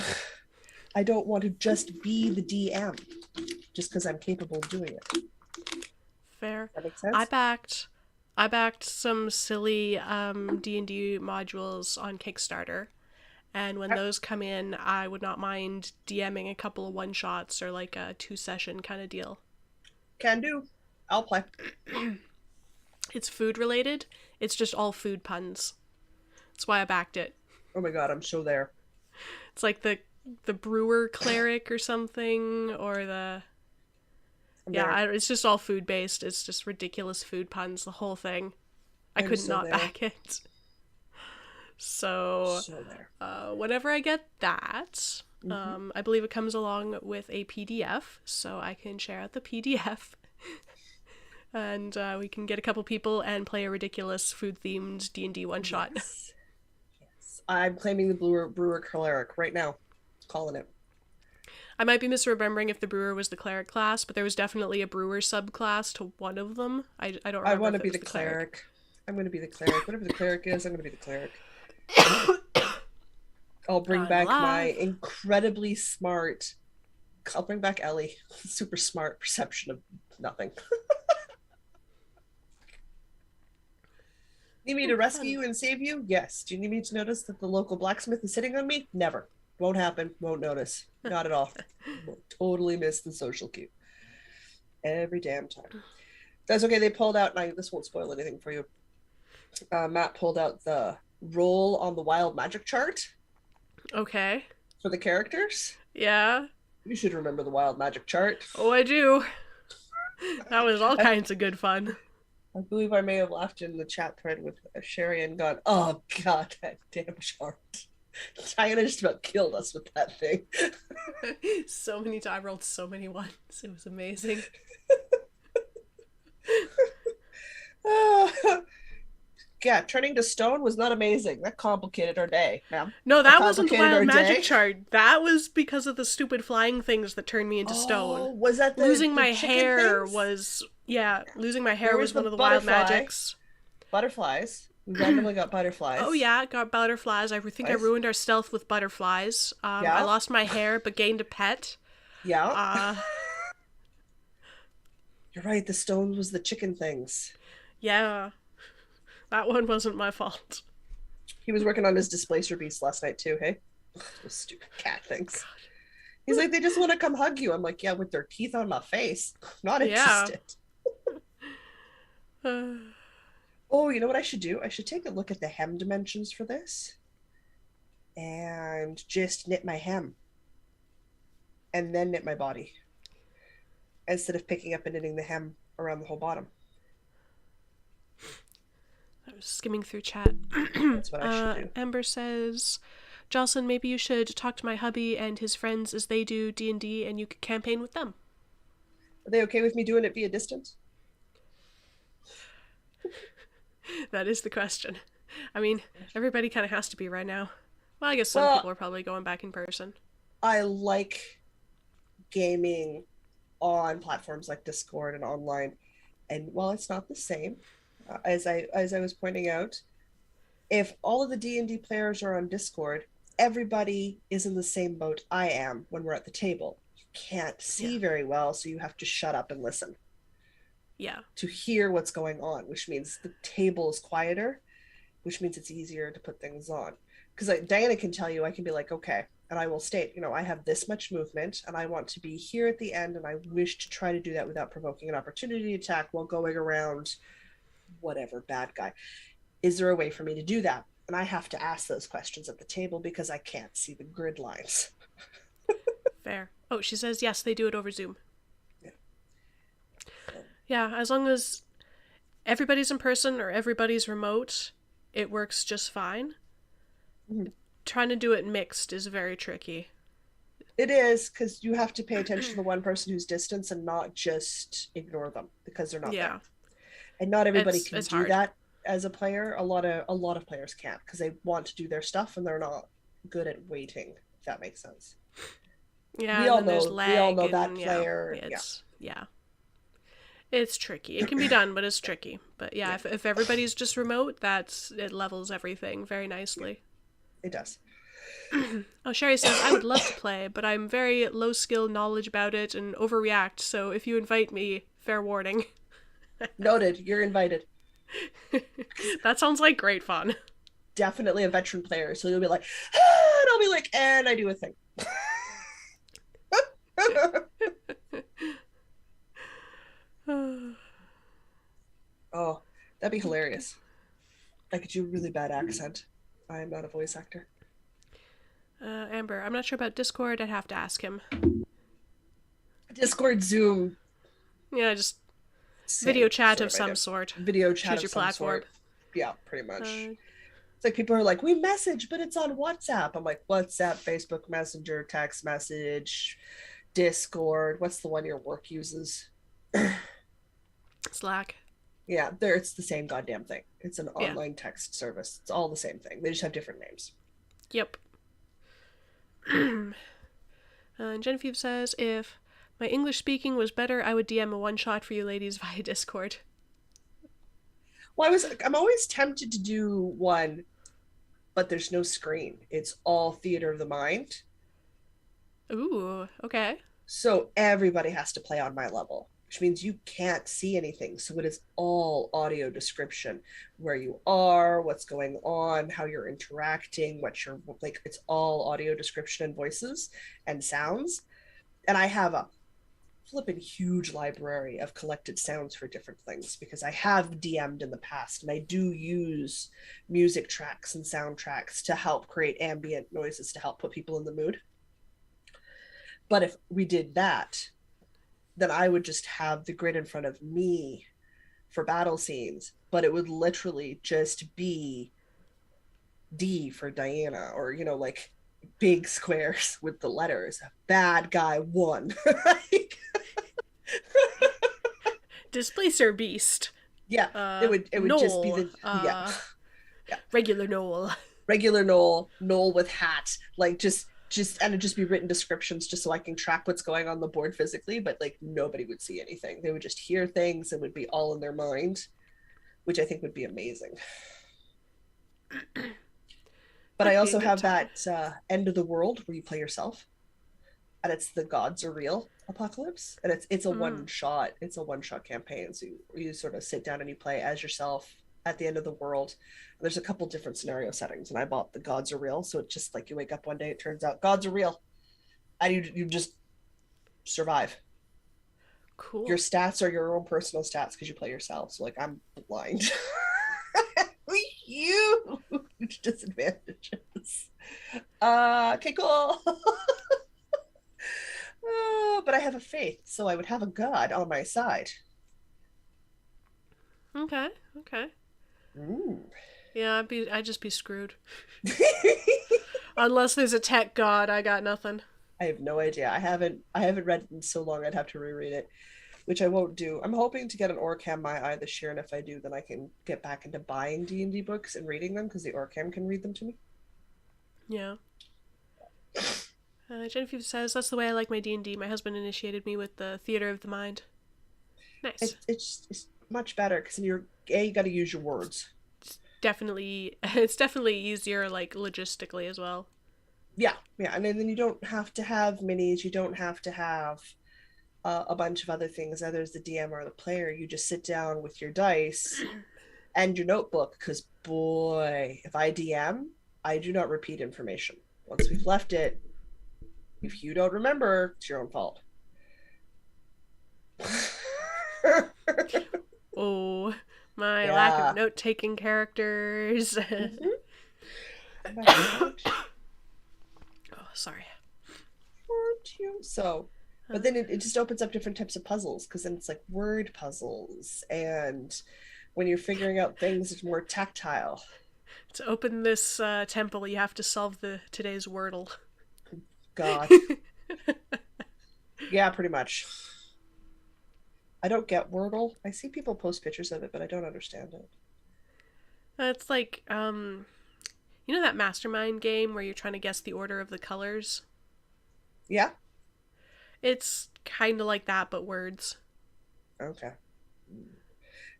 I don't want to just be the DM just because I'm capable of doing it. Fair. That makes sense? I backed some silly D&D modules on Kickstarter. And when those come in, I would not mind DMing a couple of one-shots or like a 2-session kind of deal. Can do. I'll play. It's food related. It's just all food puns. That's why I backed it. Oh my god, I'm so there. It's like the brewer cleric or something, or the... it's just all food based. It's just ridiculous food puns, the whole thing. I could not back it. So whenever I get that, I believe it comes along with a PDF, so I can share out the PDF. And we can get a couple people and play a ridiculous food-themed D&D one-shot. Yes. I'm claiming the brewer cleric right now. Calling it. I might be misremembering if the brewer was the cleric class, but there was definitely a brewer subclass to one of them. I don't remember. I want to be the cleric. I'm going to be the cleric. Whatever the cleric is, I'm going to be the cleric. I'll bring back my incredibly smart... I'll bring back Ellie. Super smart perception of nothing. Need me to rescue you and save you? Yes. Do you need me to notice that the local blacksmith is sitting on me? Never. Won't happen. Won't notice. Not at all. Totally miss the social cue. Every damn time. That's okay. They pulled out, and this won't spoil anything for you. Matt pulled out the roll on the wild magic chart. Okay. For the characters. Yeah. You should remember the wild magic chart. Oh, I do. That was all kinds of good fun. I believe I may have laughed in the chat thread with Sherry and gone, oh god, that damn chart. Diana just about killed us with that thing. So many times. I rolled so many ones. It was amazing. Yeah, turning to stone was not amazing. That complicated our day, ma'am. No, that wasn't the wild magic chart. That was because of the stupid flying things that turned me into stone. Was that losing my hair things? Was losing my hair was one of the wild magics. Butterflies. We randomly got butterflies. Oh yeah, got butterflies. I think I ruined our stealth with butterflies. I lost my hair but gained a pet. Yeah. You're right, the stone was the chicken things. Yeah. That one wasn't my fault. He was working on his displacer beast last night too, hey? Those stupid cat things. God. He's like, they just want to come hug you. I'm like, yeah, with their teeth on my face. Not interested. Oh, you know what I should do? I should take a look at the hem dimensions for this. And just knit my hem. And then knit my body. Instead of picking up and knitting the hem around the whole bottom. I was skimming through chat. That's what I should do. Amber says, Jocelyn, maybe you should talk to my hubby and his friends as they do D&D and you could campaign with them. Are they okay with me doing it via distance? That is the question. I mean, everybody kind of has to be right now. Well, I guess some people are probably going back in person. I like gaming on platforms like Discord and online. And while it's not the same, as I was pointing out, if all of the D&D players are on Discord, everybody is in the same boat I am when we're at the table. can't Yeah. see very well, so you have to shut up and listen Yeah. to hear what's going on, which means the table is quieter, which means it's easier to put things on. Because like Diana can tell you, I can be like, okay, and I will state, I have this much movement, and I want to be here at the end, and I wish to try to do that without provoking an opportunity attack while going around whatever bad guy. Is there a way for me to do that? And I have to ask those questions at the table because I can't see the grid lines. Fair. Oh, she says yes, they do it over Zoom. Yeah. Yeah, as long as everybody's in person or everybody's remote, it works just fine. Mm-hmm. Trying to do it mixed is very tricky. It is, because you have to pay attention to the one person who's distance and not just ignore them because they're not there. Yeah, And not everybody can it's do hard. that as a player. A lot of players can't because they want to do their stuff and they're not good at waiting, if that makes sense. Yeah, We and all then there's know we all lag, know that and yeah, player. Yeah. yeah, it's tricky. It can be done, but it's tricky. But yeah, Yeah. if everybody's just remote, it levels everything very Yeah. nicely. It does. Oh, Sherry says, I would love to play, but I'm very low skill knowledge about it and overreact, so if you invite me, fair warning. Noted. You're invited. That sounds like great fun. Definitely a veteran player. So you'll be like, ah, and I'll be like, and I do a thing. Oh, that'd be hilarious. I could do a really bad accent. I am not a voice actor. Amber, I'm not sure about Discord. I'd have to ask him. Discord, Zoom, Yeah, just same video chat sort of of idea. some sort. Video chat Choose of your some platform. sort. Yeah, pretty much. Uh, It's like people are like, we message, but it's on WhatsApp. I'm like, WhatsApp, Facebook Messenger, text message, Discord. What's the one your work uses? Slack. Yeah, there it's the same goddamn thing. It's an Yeah. online text service. It's all the same thing. They just have different names. Yep. And Genevieve says, if my English speaking was better, I would DM a one shot for you ladies via Discord. Well, I'm always tempted to do one, but there's no screen. It's all theater of the mind. Ooh, okay. So everybody has to play on my level, which means you can't see anything. So it is all audio description, where you are, what's going on, how you're interacting, what you're like. It's all audio description and voices and sounds. And I have a flipping huge library of collected sounds for different things because I have DM'd in the past and I do use music tracks and soundtracks to help create ambient noises to help put people in the mood. But if we did that, then I would just have the grid in front of me for battle scenes, but it would literally just be D for Diana, or like big squares with the letters. Bad guy 1. Displacer beast. Yeah, it would just be the yeah. Yeah. Regular Noel. Regular Noel with hat, like just and it'd just be written descriptions just so I can track what's going on the board physically, but like nobody would see anything. They would just hear things and would be all in their mind, which I think would be amazing. But I also have that end of the world where you play yourself, and it's the gods are real apocalypse, and it's a one shot. It's a one shot campaign. So you sort of sit down and you play as yourself at the end of the world. There's a couple different scenario settings, and I bought the gods are real. So it's just like you wake up one day, it turns out gods are real, and you just survive. Cool. Your stats are your own personal stats because you play yourself. So like I'm blind. Huge disadvantages. Okay, cool. But I have a faith, so I would have a god on my side. Okay. Ooh. Yeah, I'd just be screwed. Unless there's a tech god, I got nothing. I have no idea. I haven't read it in so long. I'd have to reread it, which I won't do. I'm hoping to get an Orcam My Eye this year, and if I do, then I can get back into buying D&D books and reading them because the Orcam can read them to me. Yeah. Genevieve says, that's the way I like my D&D. My husband initiated me with the theater of the mind. Nice. It's much better because you got to use your words. It's definitely easier, like, logistically as well. Yeah, yeah, and then you don't have to have minis. You don't have to have a bunch of other things. Either as the DM or the player, you just sit down with your dice and your notebook. Because boy, if I DM, I do not repeat information. Once we've left it, if you don't remember, it's your own fault. Oh, my lack of Yeah. note taking characters. Mm-hmm. Oh, Sorry. so, but then it just opens up different types of puzzles because then it's like word puzzles. And when you're figuring out things, it's more tactile. To open this temple, you have to solve the today's Wordle. God. Yeah, pretty much. I don't get Wordle. I see people post pictures of it, but I don't understand it. It's like, you know that mastermind game where you're trying to guess the order of the colors? Yeah? It's kind of like that, but words. Okay.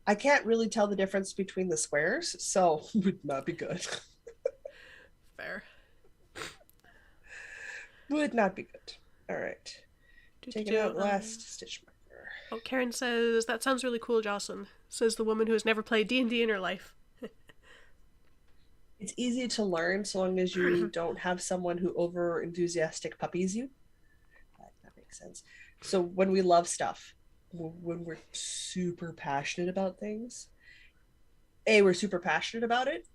I can't really tell the difference between the squares, so would not be good. Fair. Would not be good. All right. Taking Do-do-do. out last stitch marker. Oh, Karen says, that sounds really cool, Jocelyn. Says the woman who has never played D&D in her life. It's easy to learn so long as you don't have someone who over enthusiastic puppies you. That makes sense. So when we love stuff, when we're super passionate about things, we're super passionate about it,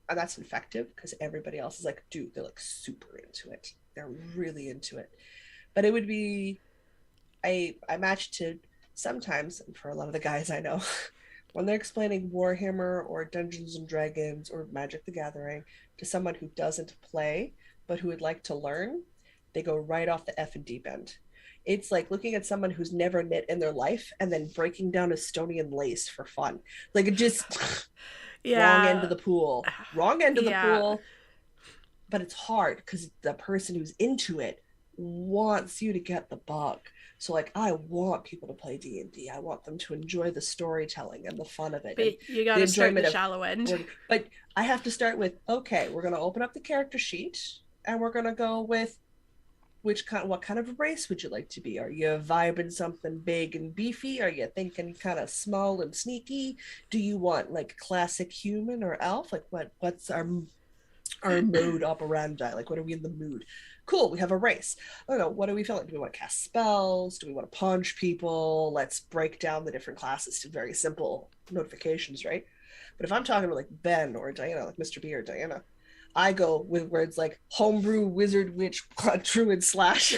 and that's effective because everybody else is like, dude, they're like super into it. They're really into it. But it would be, I match to sometimes, and for a lot of the guys I know, when they're explaining Warhammer or Dungeons and Dragons or Magic the Gathering to someone who doesn't play but who would like to learn, they go right off the effing deep end. It's like looking at someone who's never knit in their life and then breaking down Estonian lace for fun. Like it just wrong end of Yeah. the pool. Wrong end of the Yeah. pool, but it's hard because the person who's into it wants you to get the bug. So like I want people to play D&D. I want them to enjoy the storytelling and the fun of it and But you the gotta start in enjoyment the of shallow end. working. But I have to start with, okay, we're going to open up the character sheet and we're going to go with what kind of race would you like to be? Are you vibing something big and beefy? Are you thinking kind of small and sneaky? Do you want like classic human or elf? Like what's our mode operandi? Like what are we in the mood? Cool, we have a race. I don't know, what are we feeling? Do we want to cast spells? Do we want to punch people? Let's break down the different classes to very simple notifications, right? But if I'm talking to like Ben or Diana, like Mr. B or Diana, I go with words like homebrew, wizard, witch, druid, slash.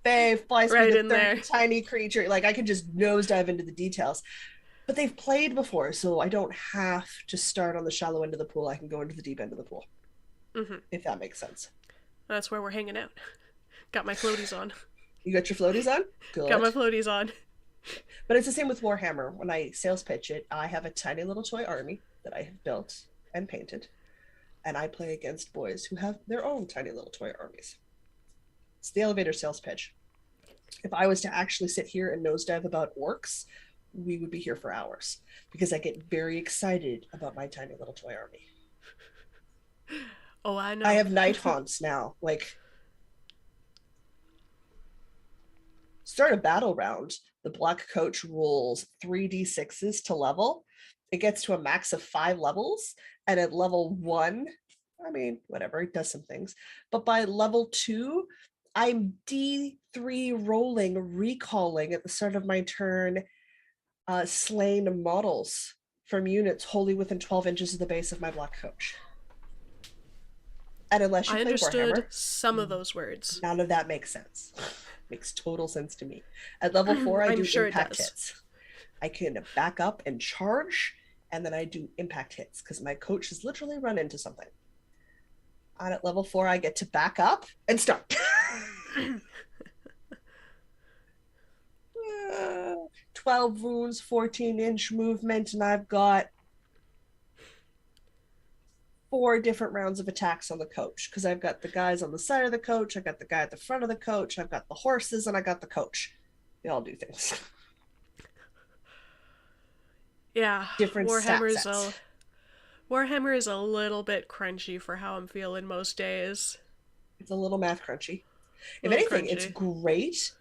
Fae, fly speed Right of in 30, there. tiny creature. Like I could just nosedive into the details. But they've played before, so I don't have to start on the shallow end of the pool. I can go into the deep end of the pool, Mm-hmm. if that makes sense. That's where we're hanging out. Got my floaties on. You got your floaties on? Got my Good. floaties on. But it's the same with Warhammer. When I sales pitch it, I have a tiny little toy army that I have built and painted, and I play against boys who have their own tiny little toy armies. It's the elevator sales pitch. If I was to actually sit here and nosedive about orcs, we would be here for hours because I get very excited about my tiny little toy army. Oh, I I know. have night haunts now. Like, start a battle round. The black coach rolls 3d6s to level. It gets to a max of 5 levels. And at level 1, I mean, whatever, it does some things. But by level 2, I'm D3 rolling, recalling at the start of my turn slain models from units wholly within 12 inches of the base of my black coach. And unless you I play understood Warhammer, some of those words. none of that makes sense. Makes total sense to me. At level 4, I I'm do sure it impact does. hits. I can back up and charge, and then I do impact hits because my coach has literally run into something. And at level 4, I get to back up and start. 12 wounds, 14-inch movement, and I've got 4 different rounds of attacks on the coach because I've got the guys on the side of the coach, I got the guy at the front of the coach, I've got the horses, and I got the coach. They all do things. Yeah, Different stat Warhammer's sets. Warhammer is a little bit crunchy for how I'm feeling most days. It's a little math crunchy. A If little anything, it's crunchy. great.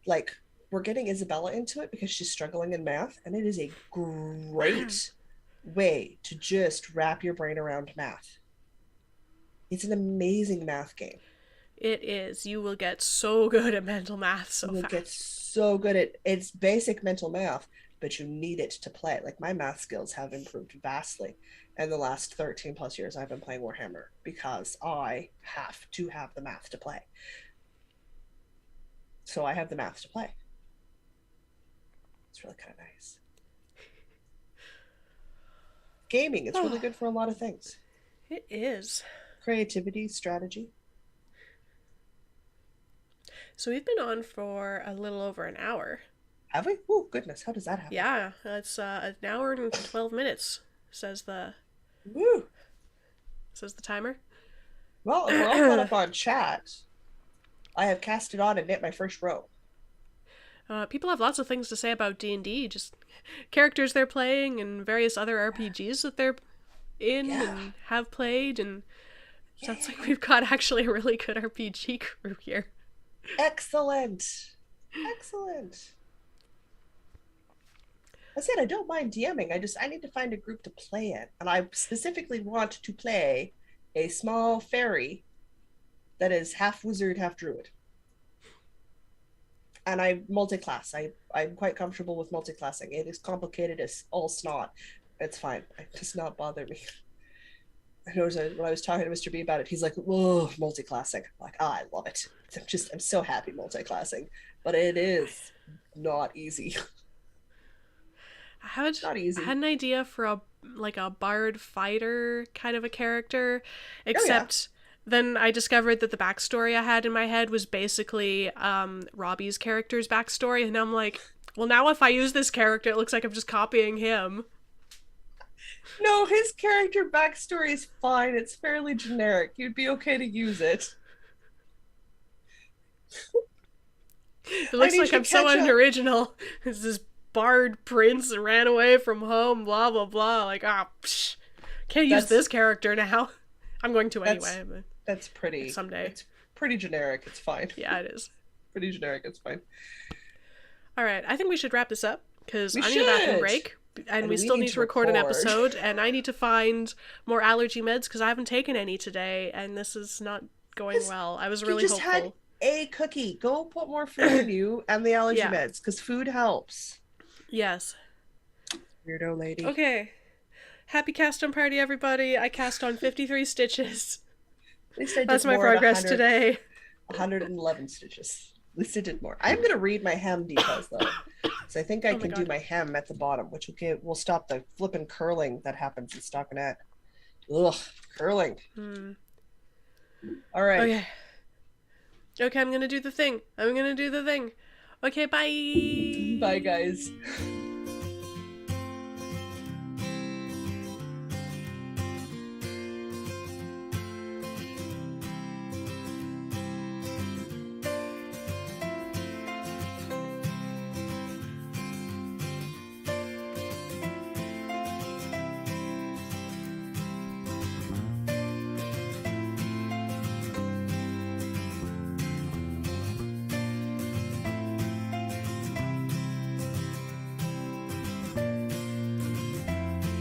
Like, we're getting Isabella into it because she's struggling in math, and it is a great way to just wrap your brain around math. It's an amazing math game. It is. You will get so good at mental math so You will get fast. so good at it's basic mental math, but you need it to play. Like my math skills have improved vastly in the last 13 plus years I've been playing Warhammer because I have to have the math to play. So I have the math to play. It's really kind of nice. Gaming, it's really good for a lot of things. It is. Creativity, strategy. So we've been on for a little over an hour. Have we? Oh, goodness. How does that happen? Yeah, it's an hour and 12 minutes, says the Woo. says the timer. Well, if we're all caught up on chat, I have cast it on and knit my first row. People have lots of things to say about D&D, just characters they're playing and various other RPGs that they're in and have played, and sounds like we've got actually a really good RPG crew here. Excellent. Excellent. I said I don't mind DMing. I need to find a group to play in. And I specifically want to play a small fairy that is half wizard, half druid. And I multi-class. I'm quite comfortable with multi-classing. It is complicated as all snot. It's fine. It does not bother me. I know when I was talking to Mr. B about it, he's like, whoa, multi-classing. I'm like, I love it. I'm so happy multi-classing. But it is not easy. I had an idea for a bard fighter kind of a character, except then I discovered that the backstory I had in my head was basically Robbie's character's backstory, and I'm like, well, now if I use this character, it looks like I'm just copying him. No, his character backstory is fine. It's fairly generic. You'd be okay to use it. It looks like I'm so unoriginal. It's this bard prince and ran away from home, blah, blah, blah. Like, can't use this character now. I'm going to anyway. But that's pretty. Someday. It's pretty generic. It's fine. Yeah, it is. Pretty generic. It's fine. All right. I think we should wrap this up because I need a bathroom break. And we still need to record an episode, and I need to find more allergy meds because I haven't taken any today, and this is not going well. I was really hopeful. Had a cookie. Go put more food in you and the allergy meds because food helps. Yes. Weirdo lady. Okay. Happy cast on party, everybody. I cast on 53 stitches. At least I did That's my progress today. 111 stitches. At least I did more. I'm going to read my hem details, though. So I think I can do my hem at the bottom, which will stop the flippin' curling that happens in stockinette. Ugh, curling. All right. Okay, I'm going to do the thing. Okay, bye. Bye, guys.